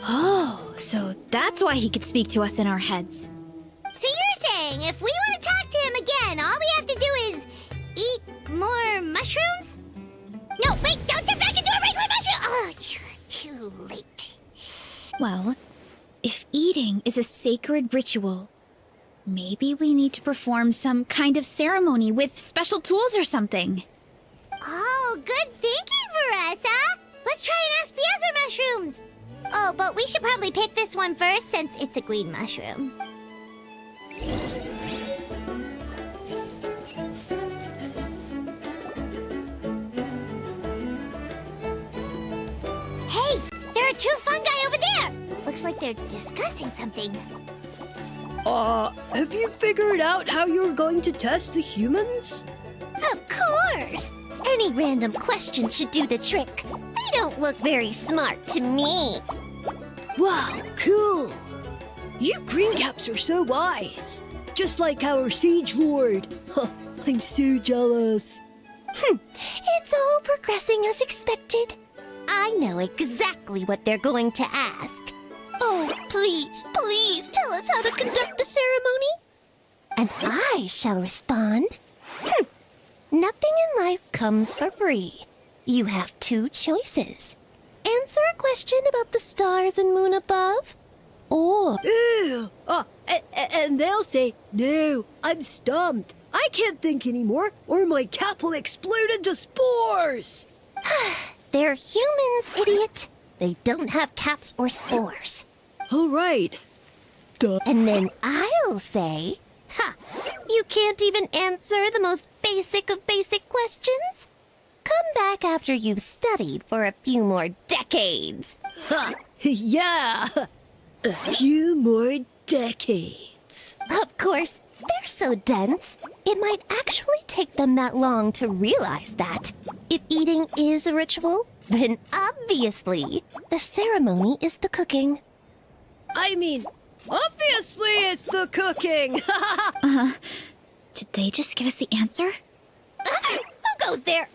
Oh, so that's why he could speak to us in our heads. So you're saying if we want to talk to him again, all we have to do is eat more mushrooms? No, wait, don't turn back into a regular mushroom! Oh, too late. Well, if eating is a sacred ritual, maybe we need to perform some kind of ceremony with special tools or something. Oh, good thinking, Varesa! Let's try and ask the other mushrooms! Oh, but we should probably pick this one first since it's a green mushroom. Hey, there are two fungi over there! Looks like they're discussing something. Have you figured out how you're going to test the humans? Of course! Any random question should do the trick. They don't look very smart to me. Wow, cool! You green caps are so wise. Just like our Sage Lord. I'm so jealous. It's all progressing as expected. I know exactly what they're going to ask. Oh, please tell us how to conduct the ceremony. And I shall respond. Nothing in life comes for free. You have two choices. Answer a question about the stars and moon above, or... Ew! And they'll say, no, I'm stumped. I can't think anymore, or my cap will explode into spores. They're humans, idiot. They don't have caps or spores. All right. Duh. And then I'll say, you can't even answer the most basic of basic questions? Come back after you've studied for a few more decades. Yeah! A few more decades. Of course, They're so dense, it might actually take them that long to realize that. If eating is a ritual, then obviously the ceremony is the cooking. I mean, obviously it's the cooking! Did they just give us the answer? Who goes there?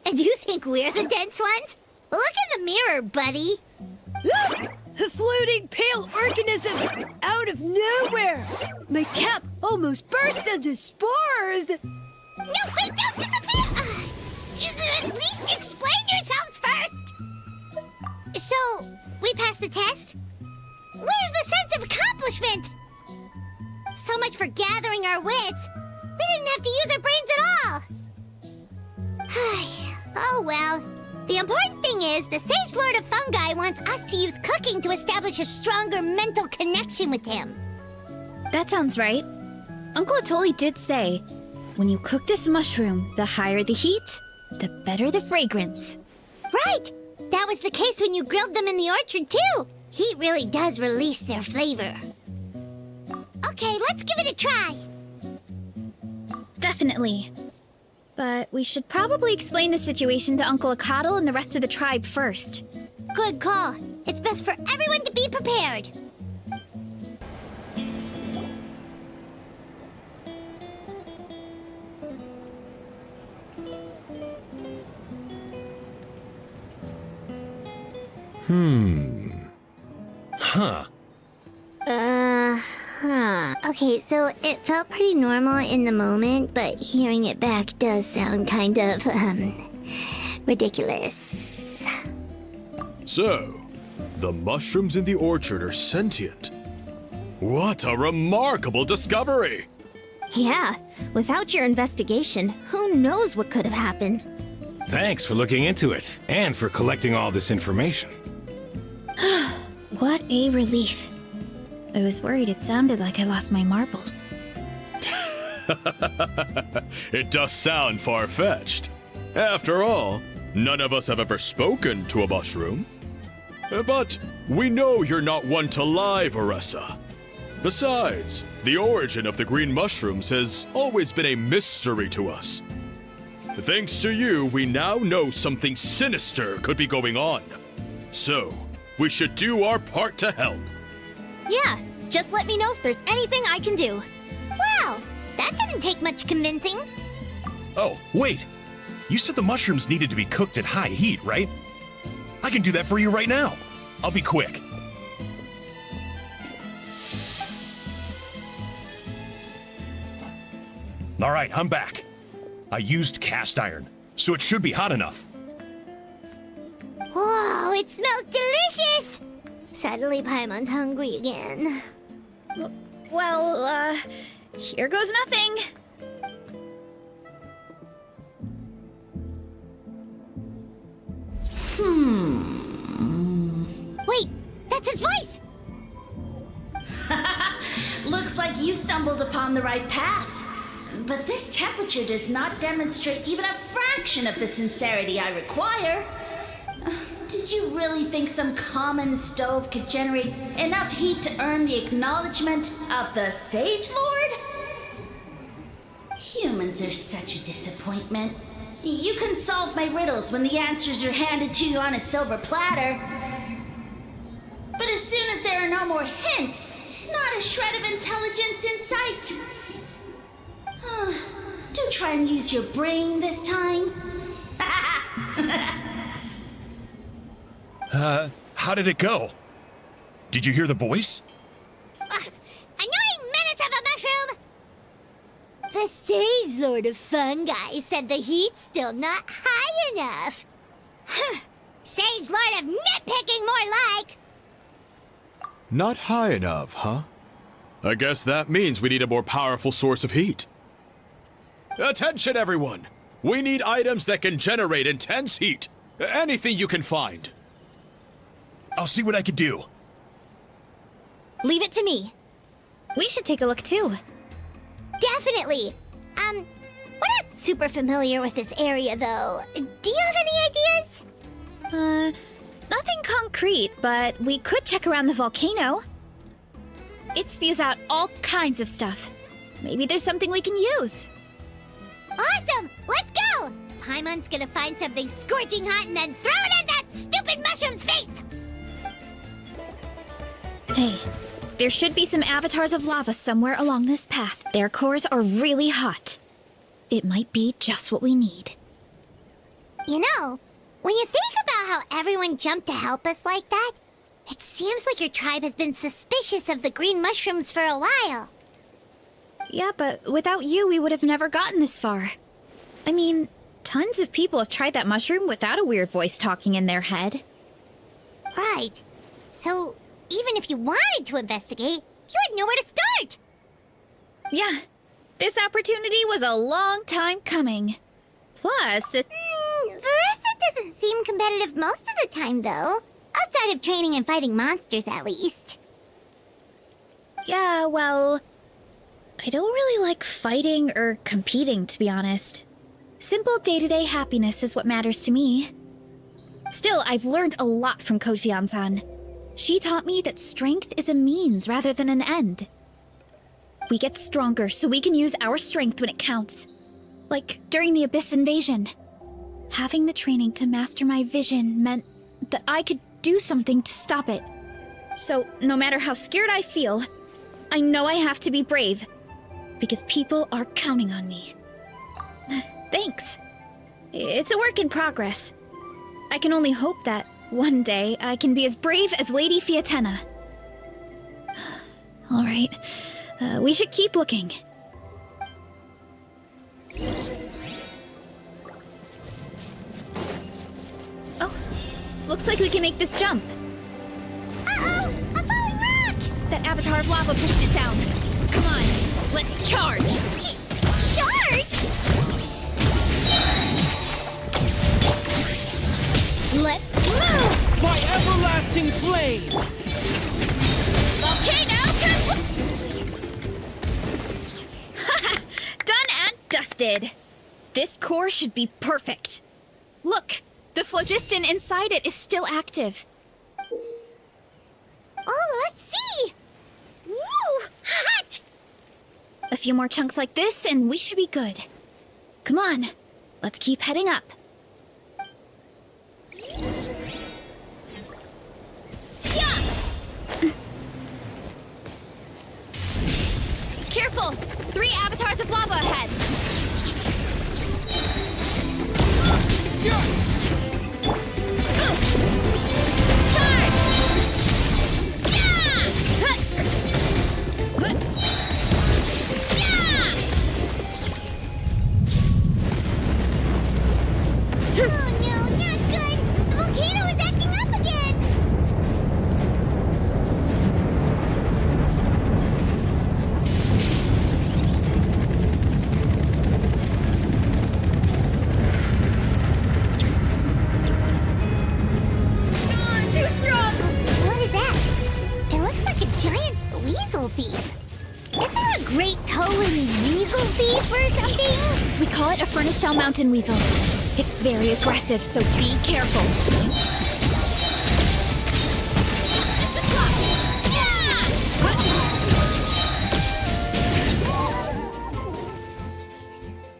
And you think we're the dense ones? Look in the mirror, buddy. A floating pale organism out of nowhere! My cap almost burst into spores! No, wait, don't disappear! At least explain yourselves first! So, we passed the test? Where's the sense of accomplishment? So much for gathering our wits. We didn't have to use our brains at all. Oh well. The important thing is, the Sage Lord of Fungi wants us to use cooking to establish a stronger mental connection with him. That sounds right. Uncle Atoli did say, when you cook this mushroom, the higher the heat, the better the fragrance. Right! That was the case when you grilled them in the orchard, too. Heat really does release their flavor. Okay, let's give it a try. Definitely. But we should probably explain the situation to Uncle Akatl and the rest of the tribe first. Good call. It's best for everyone to be prepared. Huh. Okay, so it felt pretty normal in the moment, but hearing it back does sound kind of, ridiculous. So, the mushrooms in the orchard are sentient. What a remarkable discovery! Yeah, without your investigation, who knows what could have happened? Thanks for looking into it, and for collecting all this information. What a relief. I was worried it sounded like I lost my marbles. It does sound far-fetched. After all, none of us have ever spoken to a mushroom. But we know you're not one to lie, Varesa. Besides, the origin of the green mushrooms has always been a mystery to us. Thanks to you, we now know something sinister could be going on. So, we should do our part to help. Yeah, just let me know if there's anything I can do. Wow, that didn't take much convincing. Oh, wait! You said the mushrooms needed to be cooked at high heat, right? I can do that for you right now. I'll be quick. All right, I'm back. I used cast iron, so it should be hot enough. Whoa, it smells delicious! Suddenly Paimon's hungry again. Well, here goes nothing. Wait, that's his voice! Looks like you stumbled upon the right path. But this temperature does not demonstrate even a fraction of the sincerity I require. Did you really think some common stove could generate enough heat to earn the acknowledgement of the Sage Lord? Humans are such a disappointment. You can solve my riddles when the answers are handed to you on a silver platter. But as soon as there are no more hints, not a shred of intelligence in sight. Do try and use your brain this time. How did it go? Did you hear the voice? Annoying menace of a mushroom! The Sage Lord of Fungi said the heat's still not high enough. Sage Lord of nitpicking, more like! Not high enough, huh? I guess that means we need a more powerful source of heat. Attention, everyone! We need items that can generate intense heat. Anything you can find. I'll see what I can do. Leave it to me. We should take a look too. Definitely! We're not super familiar with this area, though. Do you have any ideas? Nothing concrete, but we could check around the volcano. It spews out all kinds of stuff. Maybe there's something we can use. Awesome! Let's go! Paimon's gonna find something scorching hot and then throw it in that stupid mushroom's face! Hey, there should be some avatars of lava somewhere along this path. Their cores are really hot. It might be just what we need. You know, when you think about how everyone jumped to help us like that, it seems like your tribe has been suspicious of the green mushrooms for a while. Yeah, but without you, we would have never gotten this far. I mean, tons of people have tried that mushroom without a weird voice talking in their head. Right. So, even if you wanted to investigate, you had nowhere to start! Yeah, this opportunity was a long time coming. Plus, Varesa doesn't seem competitive most of the time, though. Outside of training and fighting monsters, at least. Yeah, well, I don't really like fighting or competing, to be honest. Simple day-to-day happiness is what matters to me. Still, I've learned a lot from Kojian-san. She taught me that strength is a means rather than an end. We get stronger so we can use our strength when it counts. Like during the Abyss invasion. Having the training to master my vision meant that I could do something to stop it. So, no matter how scared I feel, I know I have to be brave. Because people are counting on me. Thanks. It's a work in progress. I can only hope that one day I can be as brave as Lady Fiatena. Alright, we should keep looking. Oh, looks like we can make this jump. Uh-oh! A falling rock! That avatar of lava pushed it down. Come on, let's charge! Charge? Let's move! By everlasting flame! Volcano! Done and dusted. This core should be perfect. Look, the phlogiston inside it is still active. Oh, let's see! Woo! Hot! A few more chunks like this and we should be good. Come on, let's keep heading up. Yeah! Careful! 3 avatars of lava ahead! Charge! Yeah! Yeah! Oh no, not good! The volcano is acting up again! Too strong! What is that? It looks like a giant weasel thief. Is there a great toe-in weasel thief or something? We call it a furnace shell mountain weasel. It's very aggressive, so be careful. It's a clock! Yeah!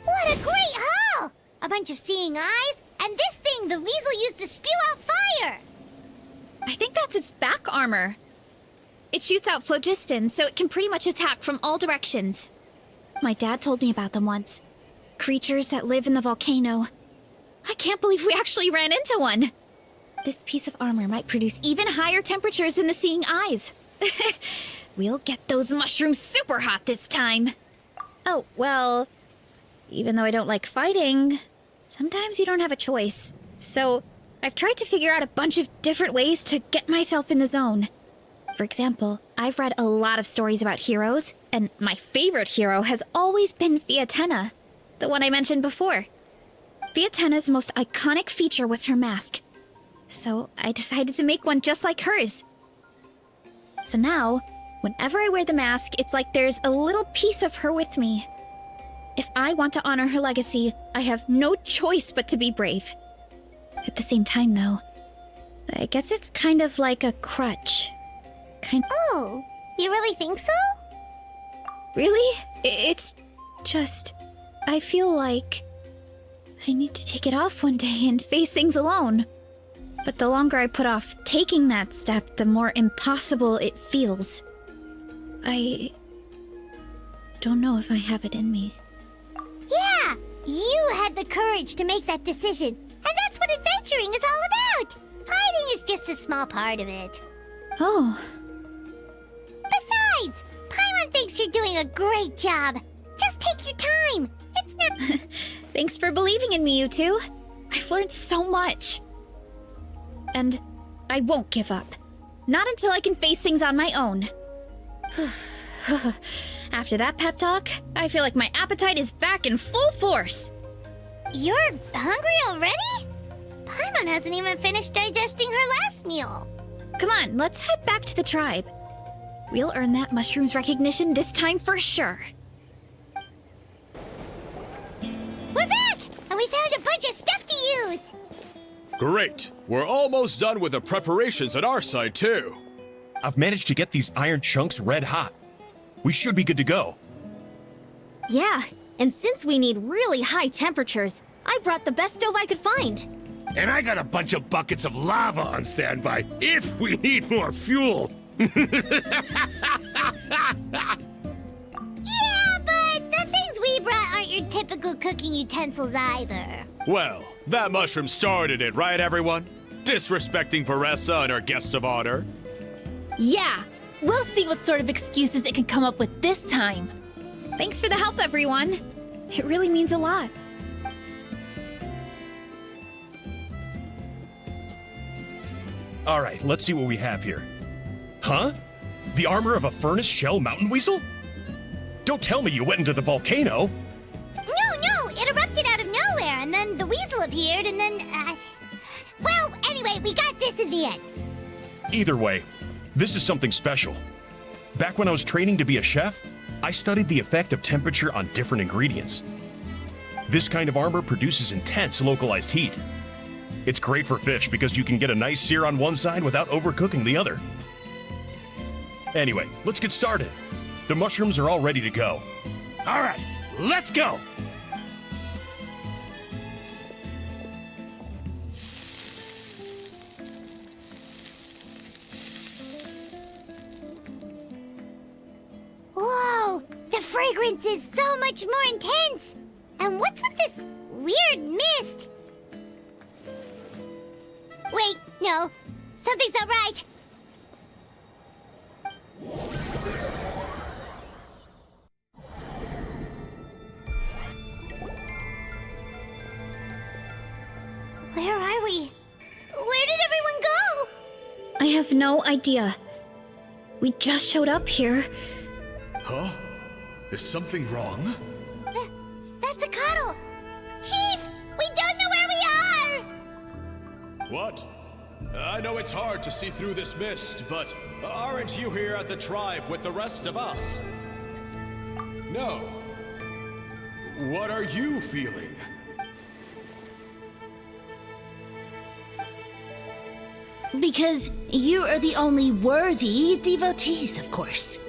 What a great haul! A bunch of seeing eyes, and this thing the weasel used to spew out fire! I think that's its back armor. It shoots out phlogiston, so it can pretty much attack from all directions. My dad told me about them once. Creatures that live in the volcano. I can't believe we actually ran into one. This piece of armor might produce even higher temperatures than the seeing eyes. We'll get those mushrooms super hot this time. Oh, well, even though I don't like fighting, sometimes you don't have a choice. So I've tried to figure out a bunch of different ways to get myself in the zone. For example, I've read a lot of stories about heroes, and my favorite hero has always been Fiatena, the one I mentioned before. Fiatena's most iconic feature was her mask, so I decided to make one just like hers. So now, whenever I wear the mask, it's like there's a little piece of her with me. If I want to honor her legacy, I have no choice but to be brave. At the same time, though, I guess it's kind of like a crutch. Oh, You really think so? Really? It's just... I feel like... I need to take it off one day and face things alone. But the longer I put off taking that step, the more impossible it feels. I... don't know if I have it in me. Yeah! You had the courage to make that decision. And that's what adventuring is all about! Fighting is just a small part of it. Oh. Besides, Paimon thinks you're doing a great job. Just take your time. It's not... Thanks for believing in me, you two. I've learned so much. And I won't give up. Not until I can face things on my own. After that pep talk, I feel like my appetite is back in full force. You're hungry already? Paimon hasn't even finished digesting her last meal. Come on, let's head back to the tribe. We'll earn that mushroom's recognition this time for sure. We're back! And we found a bunch of stuff to use! Great! We're almost done with the preparations on our side, too. I've managed to get these iron chunks red hot. We should be good to go. Yeah, and since we need really high temperatures, I brought the best stove I could find. And I got a bunch of buckets of lava on standby if we need more fuel. Yeah, but the things we brought aren't your typical cooking utensils either. Well, that mushroom started it, right, everyone? Disrespecting Varesa and our guest of honor. Yeah, we'll see what sort of excuses it can come up with this time. Thanks for the help, everyone. It really means a lot. All right, let's see what we have here. Huh? The armor of a furnace shell mountain weasel? Don't tell me you went into the volcano. No, it erupted out of nowhere, and then the weasel appeared, and then, Well, anyway, we got this in the end. Either way, this is something special. Back when I was training to be a chef, I studied the effect of temperature on different ingredients. This kind of armor produces intense localized heat. It's great for fish because you can get a nice sear on one side without overcooking the other. Anyway, let's get started. The mushrooms are all ready to go. All right, let's go. Whoa, the fragrance is so much more intense. And what's with this weird mist? Wait, no, something's not right. Where are we? Where did everyone go? I have no idea. We just showed up here. Huh? Is something wrong? That's a cuddle. Chief, we don't know where we are. What? I know it's hard to see through this mist, but aren't you here at the tribe with the rest of us? No. What are you feeling? Because you are the only worthy devotees, of course.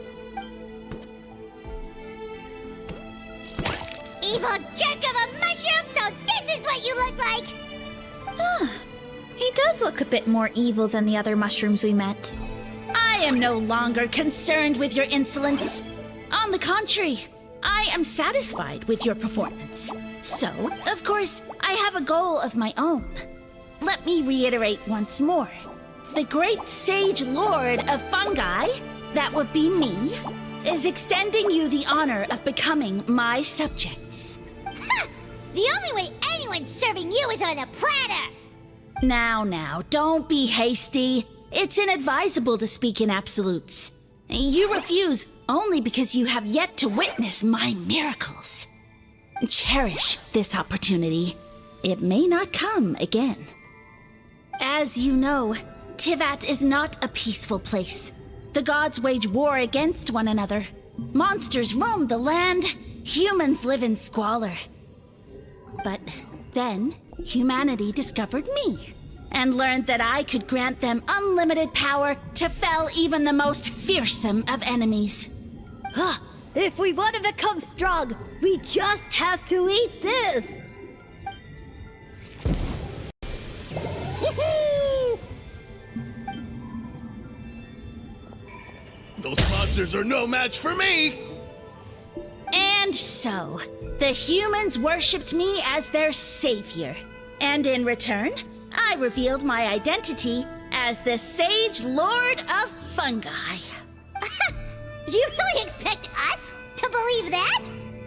Evil jerk of a mushroom, so this is what you look like! He does look a bit more evil than the other mushrooms we met. I am no longer concerned with your insolence. On the contrary, I am satisfied with your performance. So, of course, I have a goal of my own. Let me reiterate once more. The great sage lord of fungi, that would be me, is extending you the honor of becoming my subjects. Ha! The only way anyone's serving you is on a platter! Now, don't be hasty. It's inadvisable to speak in absolutes. You refuse only because you have yet to witness my miracles. Cherish this opportunity. It may not come again. As you know, Tivat is not a peaceful place. The gods wage war against one another. Monsters roam the land. Humans live in squalor. But then, humanity discovered me. and learned that I could grant them unlimited power to fell even the most fearsome of enemies. If we want to become strong, we just have to eat this! Woohoo! Those monsters are no match for me! And so, the humans worshipped me as their savior. And in return, I revealed my identity as the Sage Lord of Fungi. You really expect us to believe that?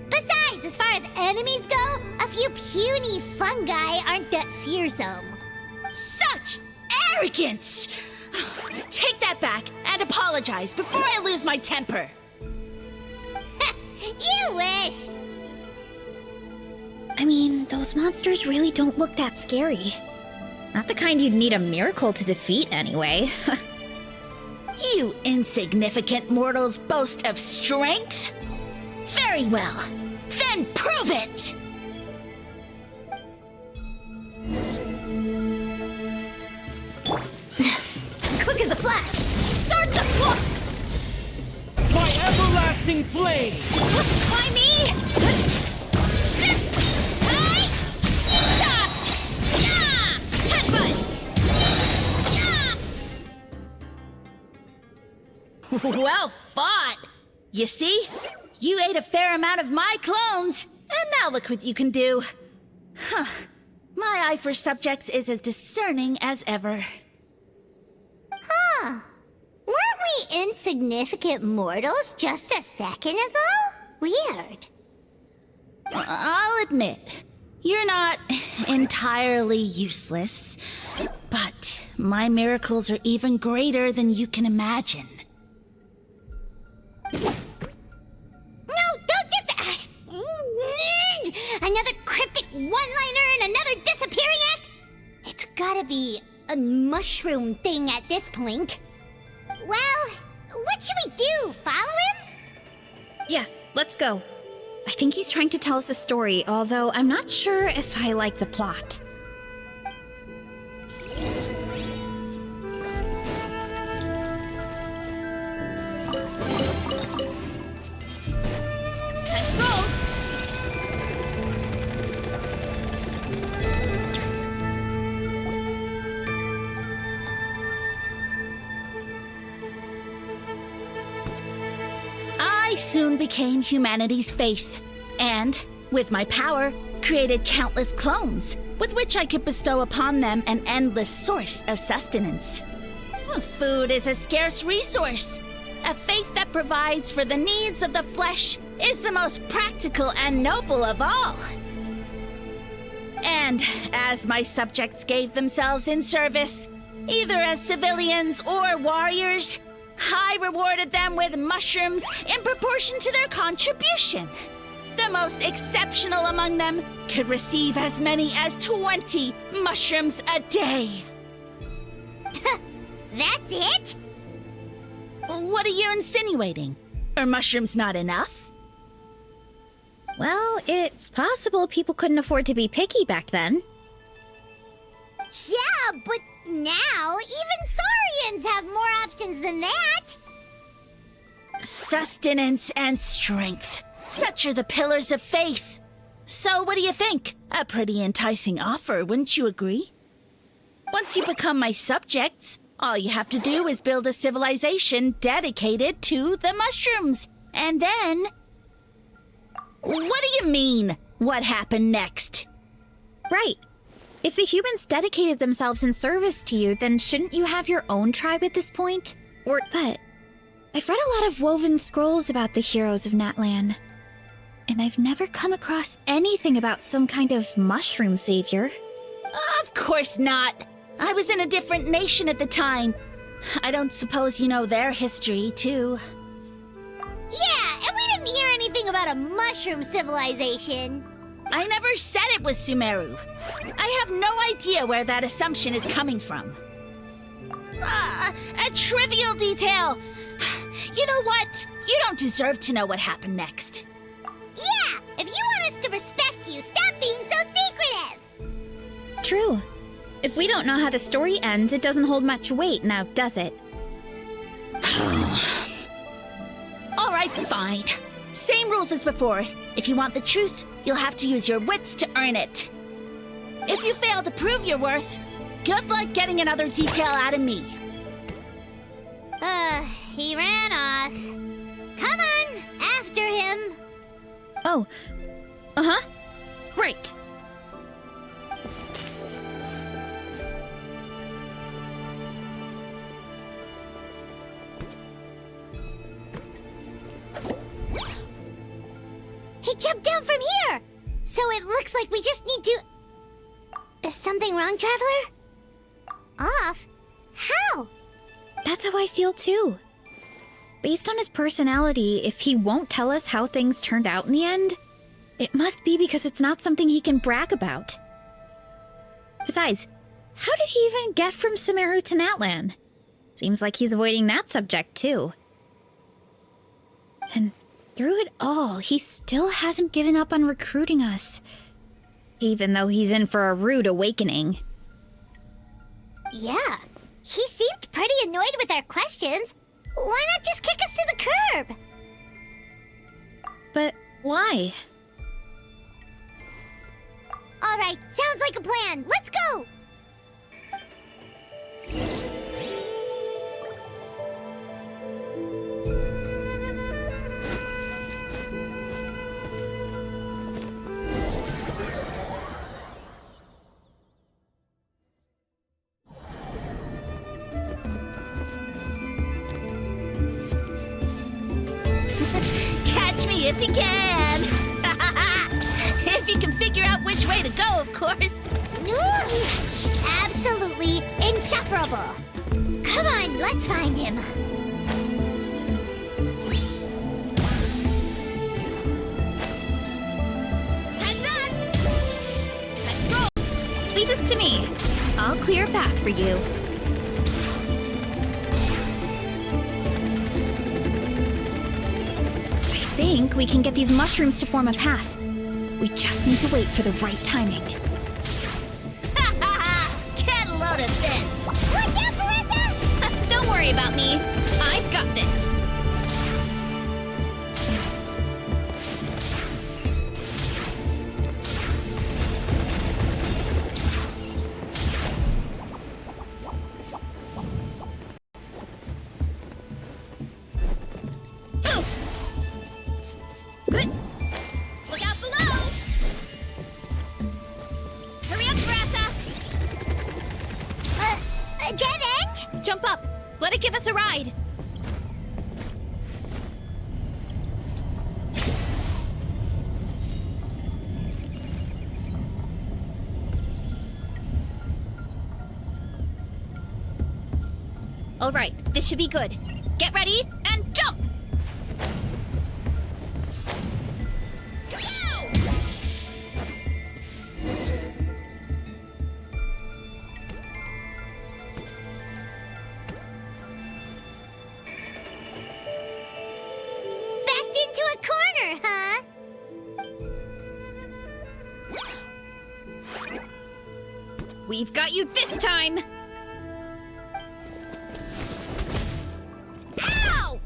Besides, as far as enemies go, a few puny fungi aren't that fearsome. Such arrogance! Take that back and apologize before I lose my temper. You wish! I mean, those monsters really don't look that scary. Not the kind you'd need a miracle to defeat, anyway. You insignificant mortals boast of strength? Very well. Then prove it! Quick as a flash! Start the clock! By everlasting flame! Why me? Well fought! You see? You ate a fair amount of my clones, and now look what you can do. Huh. My eye for subjects is as discerning as ever. Huh. Weren't we insignificant mortals just a second ago? Weird. I'll admit, you're not entirely useless, but my miracles are even greater than you can imagine. No, don't just... another cryptic one-liner and another disappearing act? It's gotta be a mushroom thing at this point. Well, what should we do? Follow him? Yeah, let's go. I think he's trying to tell us a story, although I'm not sure if I like the plot. Let's go! I soon became humanity's faith, and, with my power, created countless clones, with which I could bestow upon them an endless source of sustenance. Food is a scarce resource. A faith that provides for the needs of the flesh is the most practical and noble of all. And as my subjects gave themselves in service, either as civilians or warriors, I rewarded them with mushrooms in proportion to their contribution. The most exceptional among them could receive as many as 20 mushrooms a day. That's it? What are you insinuating? Are mushrooms not enough? Well, it's possible people couldn't afford to be picky back then. Yeah, but now even Saurians have more options than that. Sustenance and strength. Such are the pillars of faith. So what do you think? A pretty enticing offer, wouldn't you agree? Once you become my subjects, all you have to do is build a civilization dedicated to the mushrooms. And then... What do you mean, what happened next? Right. If the humans dedicated themselves in service to you, then shouldn't you have your own tribe at this point? But I've read a lot of woven scrolls about the heroes of Natlan, and I've never come across anything about some kind of mushroom savior. Of course not. I was in a different nation at the time. I don't suppose you know their history, too. Yeah, and we didn't hear anything about a mushroom civilization. I never said it was Sumeru. I have no idea where that assumption is coming from. A trivial detail. You know what? You don't deserve to know what happened next. Yeah, if you want us to respect you, stop being so secretive. True. If we don't know how the story ends, it doesn't hold much weight now, does it? All right, fine. Same rules as before. If you want the truth, you'll have to use your wits to earn it. If you fail to prove your worth, good luck getting another detail out of me. He ran off. Come on, after him. Oh. Uh-huh. Right. He jumped down from here! So it looks like we just need to... Is something wrong, Traveler? Off? How? That's how I feel too. Based on his personality, if he won't tell us how things turned out in the end, it must be because it's not something he can brag about. Besides, how did he even get from Sumeru to Natlan? Seems like he's avoiding that subject too. And through it all, he still hasn't given up on recruiting us. Even though he's in for a rude awakening. Yeah, he seemed pretty annoyed with our questions. Why not just kick us to the curb? But why? All right, sounds like a plan. Let's go! If he can! If he can figure out which way to go, of course! Absolutely insufferable! Come on, let's find him! Heads up! Let's go! Leave this to me. I'll clear a path for you. I think we can get these mushrooms to form a path. We just need to wait for the right timing. Get a load of this! Watch out, Varesa! Don't worry about me. I've got this. Good. Look out below! Hurry up, Varesa! A dead end? Jump up. Let it give us a ride. All right, this should be good. Get ready and jump! We've got you this time! Ow!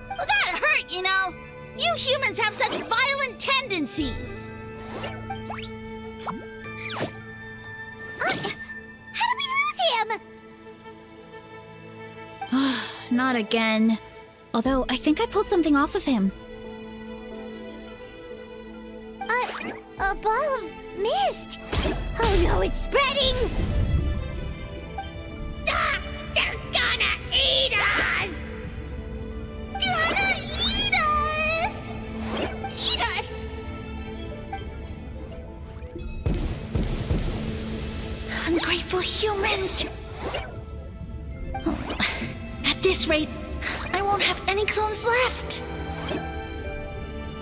Well, that hurt, you know. You humans have such violent tendencies. How did we lose him? Not again. Although, I think I pulled something off of him. A ball of mist! Oh no, it's spreading! Ah, they're gonna eat us! Gonna eat us! Eat us! Ungrateful humans! At this rate, I won't have any clones left.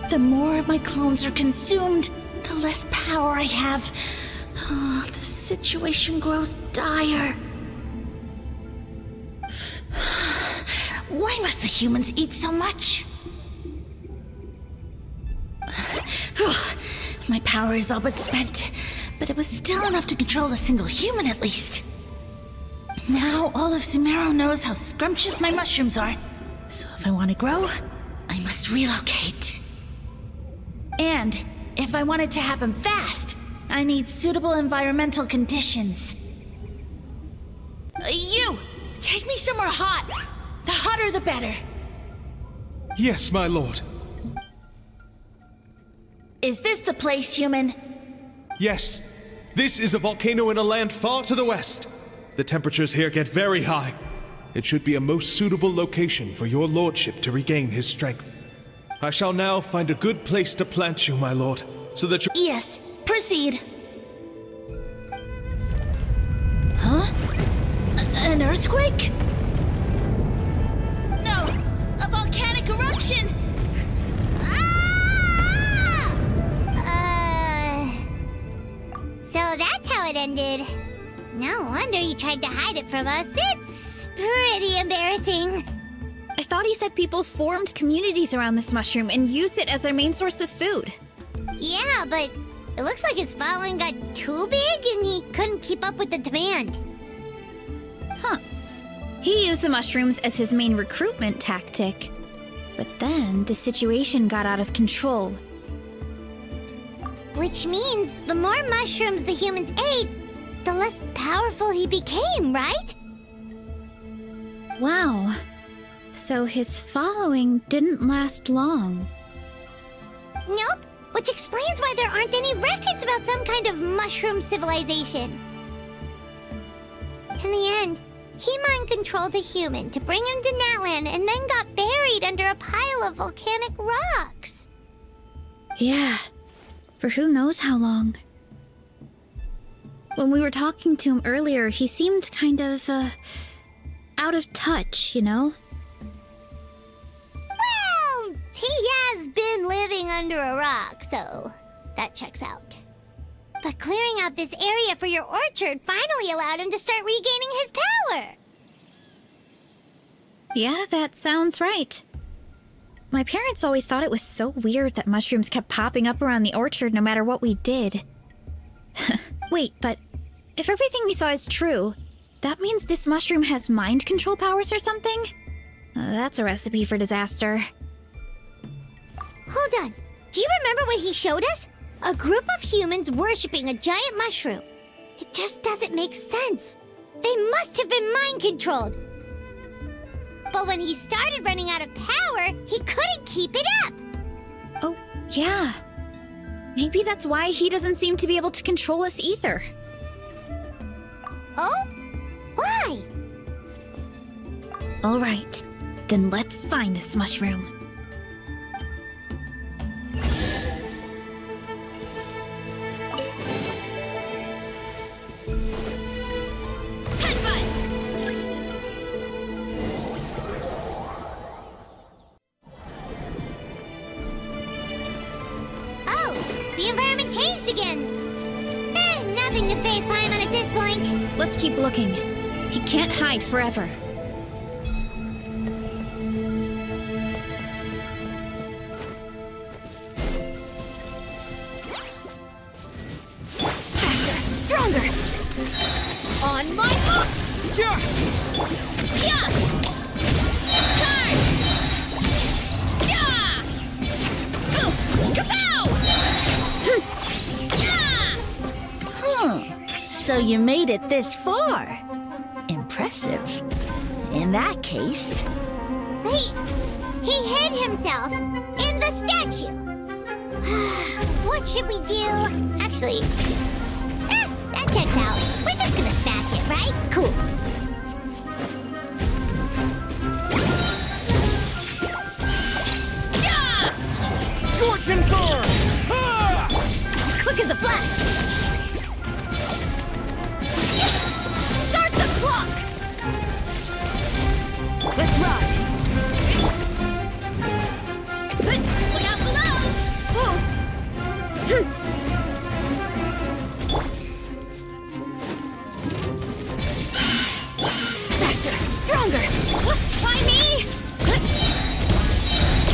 The more my clones are consumed, the less power I have. Oh, the situation grows dire. Why must the humans eat so much? My power is all but spent. but it was still enough to control a single human at least. Now all of Sumeru knows how scrumptious my mushrooms are, so if I want to grow, I must relocate. And if I want it to happen fast, I need suitable environmental conditions. You! Take me somewhere hot! The hotter the better. Yes, my lord. Is this the place, human? Yes. This is a volcano in a land far to the west. The temperatures here get very high. It should be a most suitable location for your lordship to regain his strength. I shall now find a good place to plant you, my lord, so that you— Yes, proceed. Huh? An earthquake? No, a volcanic eruption! So that's how it ended. No wonder he tried to hide it from us. It's pretty embarrassing. I thought he said people formed communities around this mushroom and used it as their main source of food. Yeah, but it looks like his following got too big and he couldn't keep up with the demand. Huh. He used the mushrooms as his main recruitment tactic. But then the situation got out of control. Which means the more mushrooms the humans ate, the less powerful he became, right? Wow. So his following didn't last long. Nope, which explains why there aren't any records about some kind of mushroom civilization. In the end, he mind-controlled a human to bring him to Natlan and then got buried under a pile of volcanic rocks. Yeah, for who knows how long. When we were talking to him earlier, he seemed kind of, out of touch, you know? Well, he has been living under a rock, so that checks out. But clearing out this area for your orchard finally allowed him to start regaining his power. Yeah, that sounds right. My parents always thought it was so weird that mushrooms kept popping up around the orchard no matter what we did. Wait, but if everything we saw is true, that means this mushroom has mind control powers or something? That's a recipe for disaster. Hold on. Do you remember what he showed us? A group of humans worshipping a giant mushroom. It just doesn't make sense. They must have been mind-controlled. But when he started running out of power, he couldn't keep it up. Oh, yeah. Maybe that's why he doesn't seem to be able to control us either. Oh? Why? All right, then let's find this mushroom. The environment changed again. Nothing to face Paimon at this point. Let's keep looking. He can't hide forever. Faster, stronger. On my mark. Yeah! Yeah! Turn! Yeah! Oof! Kapow! So you made it this far. Impressive. In that case... He hid himself in the statue. What should we do? Actually, that checks out. We're just gonna smash it, right? Cool. Yeah! Scorching sword! Ah! Quick as a flash! Start the clock! Let's ride! Look out below! Ooh. Faster! Stronger! Why me?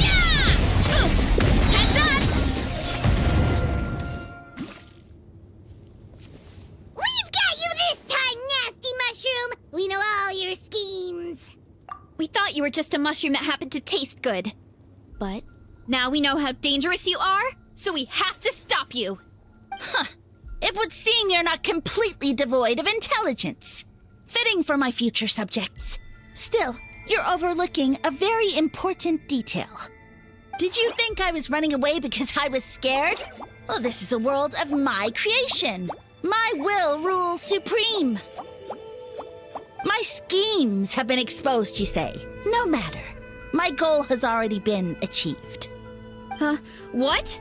Yeah! Oof! Heads up! thought you were just a mushroom that happened to taste good. But now we know how dangerous you are, so we have to stop you. Huh. It would seem you're not completely devoid of intelligence. Fitting for my future subjects. Still, you're overlooking a very important detail. Did you think I was running away because I was scared? Well, this is a world of my creation. My will rules supreme. My schemes have been exposed, you say. No matter. My goal has already been achieved. What?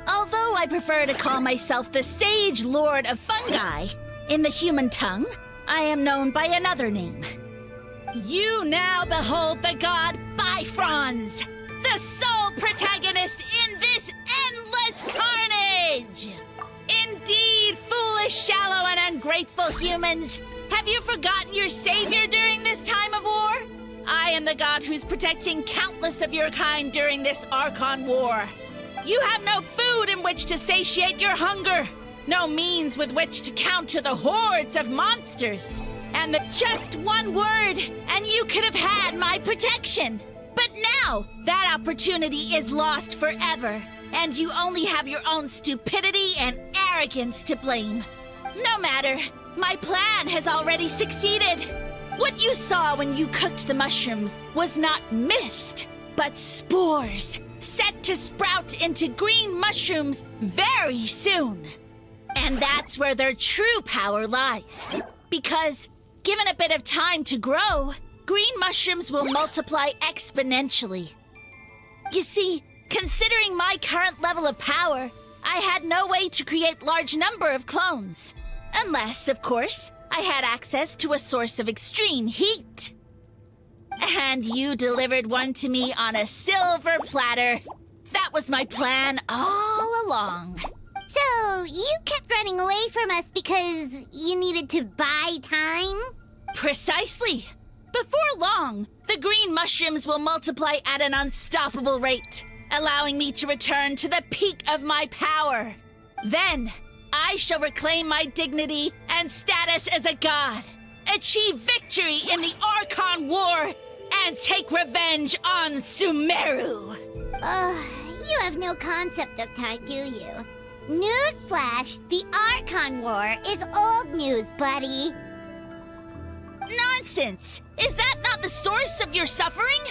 Although I prefer to call myself the Sage Lord of Fungi, in the human tongue, I am known by another name. You now behold the god Bifrons, the sole protagonist in this endless carnage! Indeed, foolish, shallow, and ungrateful humans! Have you forgotten your savior during this time of war? I am the god who's protecting countless of your kind during this Archon war. You have no food in which to satiate your hunger, no means with which to counter the hordes of monsters. And just one word, and you could have had my protection. But now, that opportunity is lost forever, and you only have your own stupidity and arrogance to blame. No matter, my plan has already succeeded. What you saw when you cooked the mushrooms was not mist, but spores, set to sprout into green mushrooms very soon. And that's where their true power lies. Because, given a bit of time to grow, green mushrooms will multiply exponentially. You see, considering my current level of power, I had no way to create large number of clones. Unless, of course, I had access to a source of extreme heat. And you delivered one to me on a silver platter. That was my plan all along. So, you kept running away from us because you needed to buy time? Precisely. Before long, the green mushrooms will multiply at an unstoppable rate, allowing me to return to the peak of my power. Then, I shall reclaim my dignity and status as a god, achieve victory in the Archon War, and take revenge on Sumeru. You have no concept of time, do you? Newsflash, the Archon War is old news, buddy. Nonsense! Is that not the source of your suffering?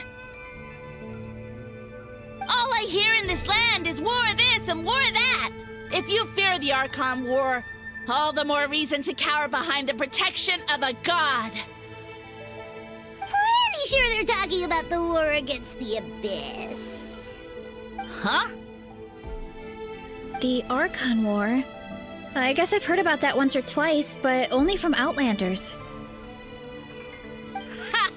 All I hear in this land is war this and war that. If you fear the Archon War, all the more reason to cower behind the protection of a god. Pretty sure they're talking about the war against the Abyss. Huh? The Archon War? I guess I've heard about that once or twice, but only from Outlanders. Ha!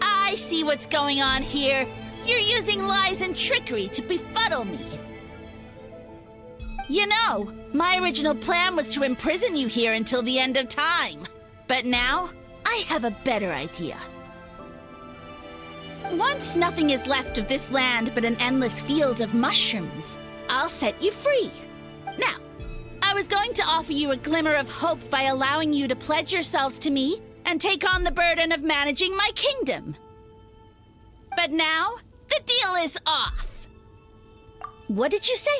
I see what's going on here. You're using lies and trickery to befuddle me. You know, my original plan was to imprison you here until the end of time. But now, I have a better idea. Once nothing is left of this land but an endless field of mushrooms, I'll set you free. Now, I was going to offer you a glimmer of hope by allowing you to pledge yourselves to me and take on the burden of managing my kingdom. But now, the deal is off. What did you say?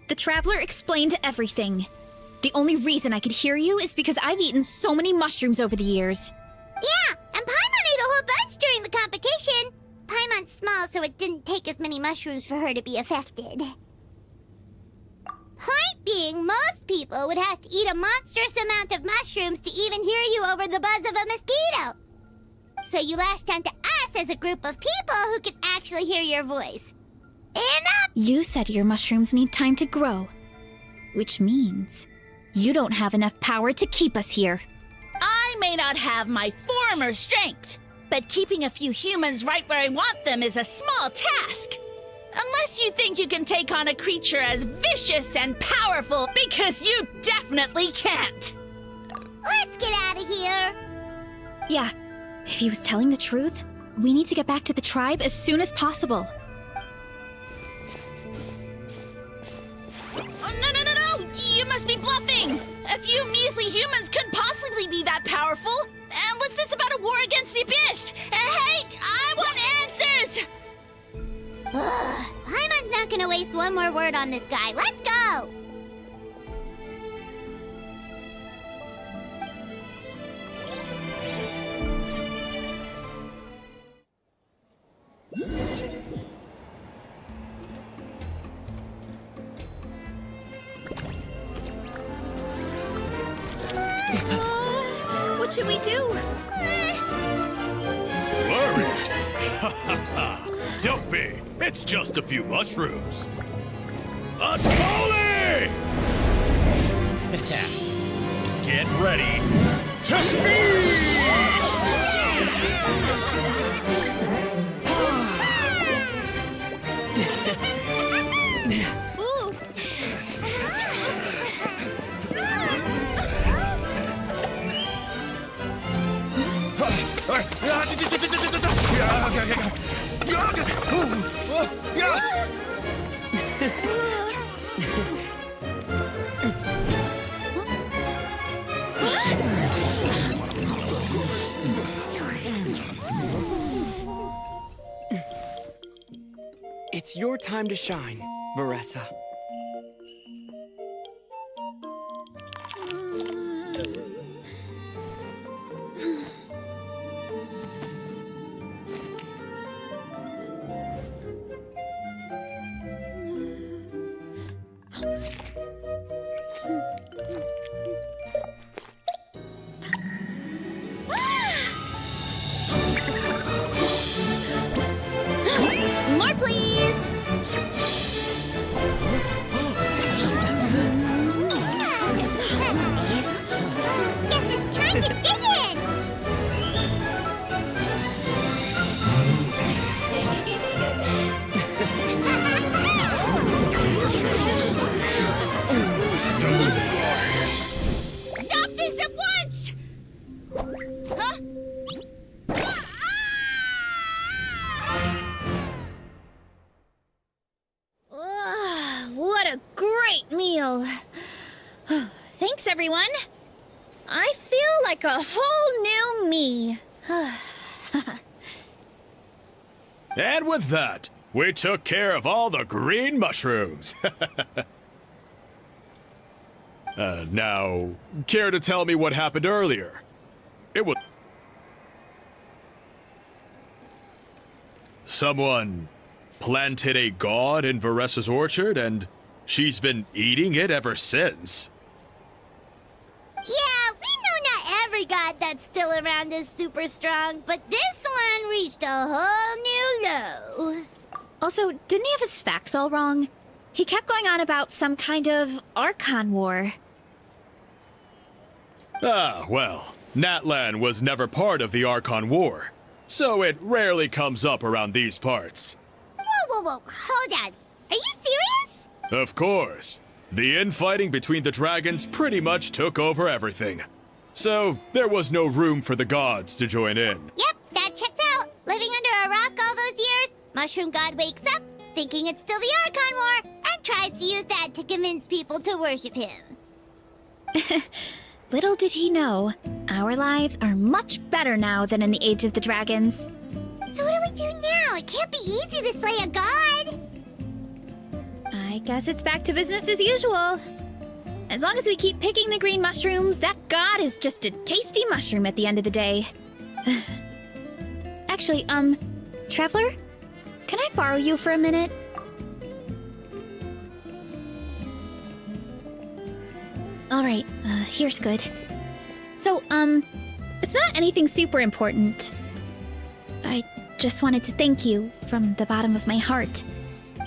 The Traveler explained everything. The only reason I could hear you is because I've eaten so many mushrooms over the years. Yeah, and Paimon ate a whole bunch during the competition. Paimon's small, so it didn't take as many mushrooms for her to be affected. Point being, most people would have to eat a monstrous amount of mushrooms to even hear you over the buzz of a mosquito. So you latched onto us as a group of people who could actually hear your voice. Enough! You said your mushrooms need time to grow, which means you don't have enough power to keep us here. I may not have my former strength, but keeping a few humans right where I want them is a small task. Unless you think you can take on a creature as vicious and powerful, because you definitely can't. Let's get out of here. Yeah, if he was telling the truth, we need to get back to the tribe as soon as possible. Oh, no! You must be bluffing! A few measly humans couldn't possibly be that powerful! And what's this about a war against the Abyss? Hey, I want answers! Paimon's not gonna waste one more word on this guy. Let's go! What should we do? Worried? Don't be. It's just a few mushrooms. Unholy! Get ready to feast! It's your time to shine, Varesa. More, please! Guess it's time to dig in! Stop this at once! Huh? What a great meal! Thanks, everyone. I feel like a whole new me. And with that, we took care of all the green mushrooms. Now, care to tell me what happened earlier? It was... Someone planted a god in Varesa's orchard, and she's been eating it ever since. Yeah, we know not every god that's still around is super strong, but this one reached a whole new low. Also, didn't he have his facts all wrong? He kept going on about some kind of Archon war. Ah, well, Natlan was never part of the Archon War, so it rarely comes up around these parts. Whoa, hold on. Are you serious? Of course. The infighting between the dragons pretty much took over everything. So, there was no room for the gods to join in. Yep, that checks out. Living under a rock all those years, Mushroom God wakes up, thinking it's still the Archon War, and tries to use that to convince people to worship him. Little did he know, our lives are much better now than in the Age of the Dragons. So what do we do now? It can't be easy to slay a god. I guess it's back to business as usual. As long as we keep picking the green mushrooms, that god is just a tasty mushroom at the end of the day. Actually, Traveler? Can I borrow you for a minute? Alright, here's good. So, it's not anything super important. I just wanted to thank you from the bottom of my heart.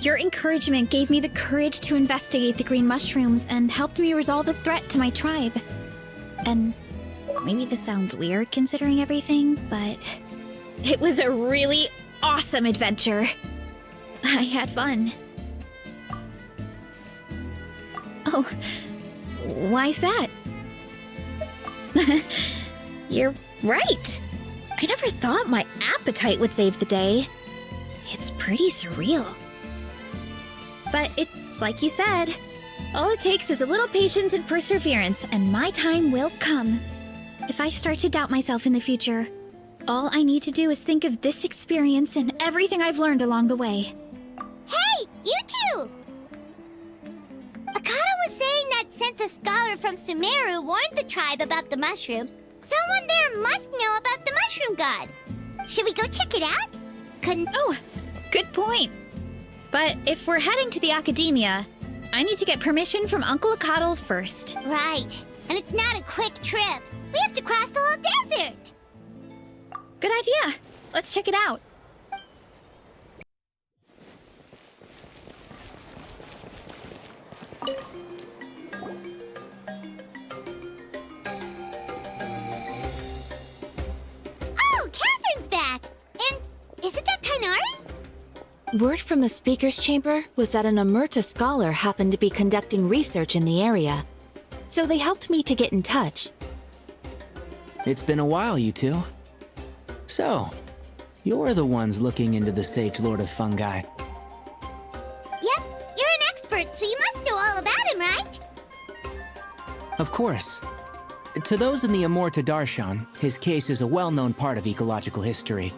Your encouragement gave me the courage to investigate the green mushrooms and helped me resolve the threat to my tribe. And maybe this sounds weird considering everything, but it was a really awesome adventure. I had fun. Oh, why's that? You're right. I never thought my appetite would save the day. It's pretty surreal. But it's like you said, all it takes is a little patience and perseverance, and my time will come. If I start to doubt myself in the future, all I need to do is think of this experience and everything I've learned along the way. Hey, you two! Akata was saying that since a scholar from Sumeru warned the tribe about the mushrooms, someone there must know about the mushroom god. Should we go check it out? Oh, good point. But if we're heading to the academia, I need to get permission from Uncle Akatl first. Right. And it's not a quick trip. We have to cross the whole desert. Good idea. Let's check it out. Oh, Catherine's back! And isn't that Tainari? Word from the Speaker's Chamber was that an Amurta scholar happened to be conducting research in the area. So they helped me to get in touch. It's been a while, you two. So, you're the ones looking into the Sage Lord of Fungi. Yep, you're an expert, so you must know all about him, right? Of course. To those in the Amurta Darshan, his case is a well-known part of ecological history.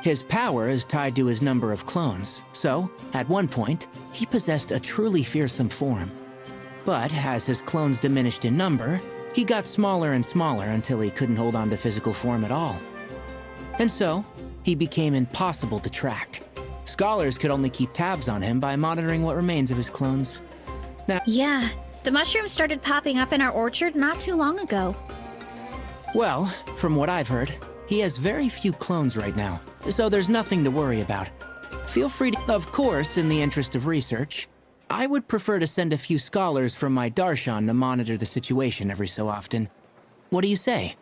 His power is tied to his number of clones, so, at one point, he possessed a truly fearsome form. But as his clones diminished in number, he got smaller and smaller until he couldn't hold on to physical form at all. And so, he became impossible to track. Scholars could only keep tabs on him by monitoring what remains of his clones. Now, Yeah, the mushrooms started popping up in our orchard not too long ago. well, from what I've heard, he has very few clones right now, so there's nothing to worry about. Feel free to, of course, in the interest of research, I would prefer to send a few scholars from my Darshan to monitor the situation every so often. What do you say?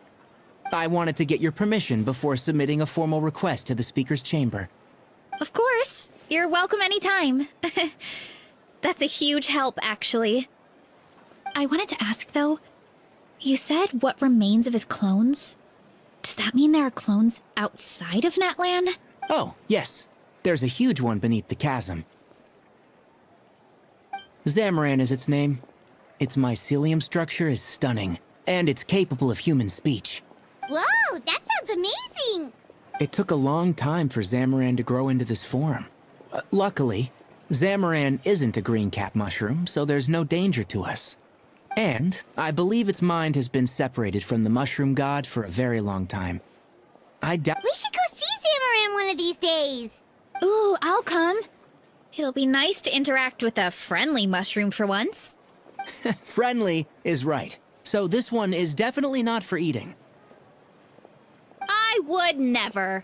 I wanted to get your permission before submitting a formal request to the Speaker's Chamber. Of course. You're welcome anytime. That's a huge help, actually. I wanted to ask, though, you said what remains of his clones? Does that mean there are clones outside of Natlan? Oh, yes. There's a huge one beneath the chasm. Zamaran is its name. Its mycelium structure is stunning, and it's capable of human speech. Whoa, that sounds amazing! It took a long time for Zamaran to grow into this form. Luckily, Zamaran isn't a green cap mushroom, so there's no danger to us. And I believe its mind has been separated from the mushroom god for a very long time. I doubt— We should go see Zamaran one of these days! Ooh, I'll come. It'll be nice to interact with a friendly mushroom for once. Friendly is right. So this one is definitely not for eating. I would never.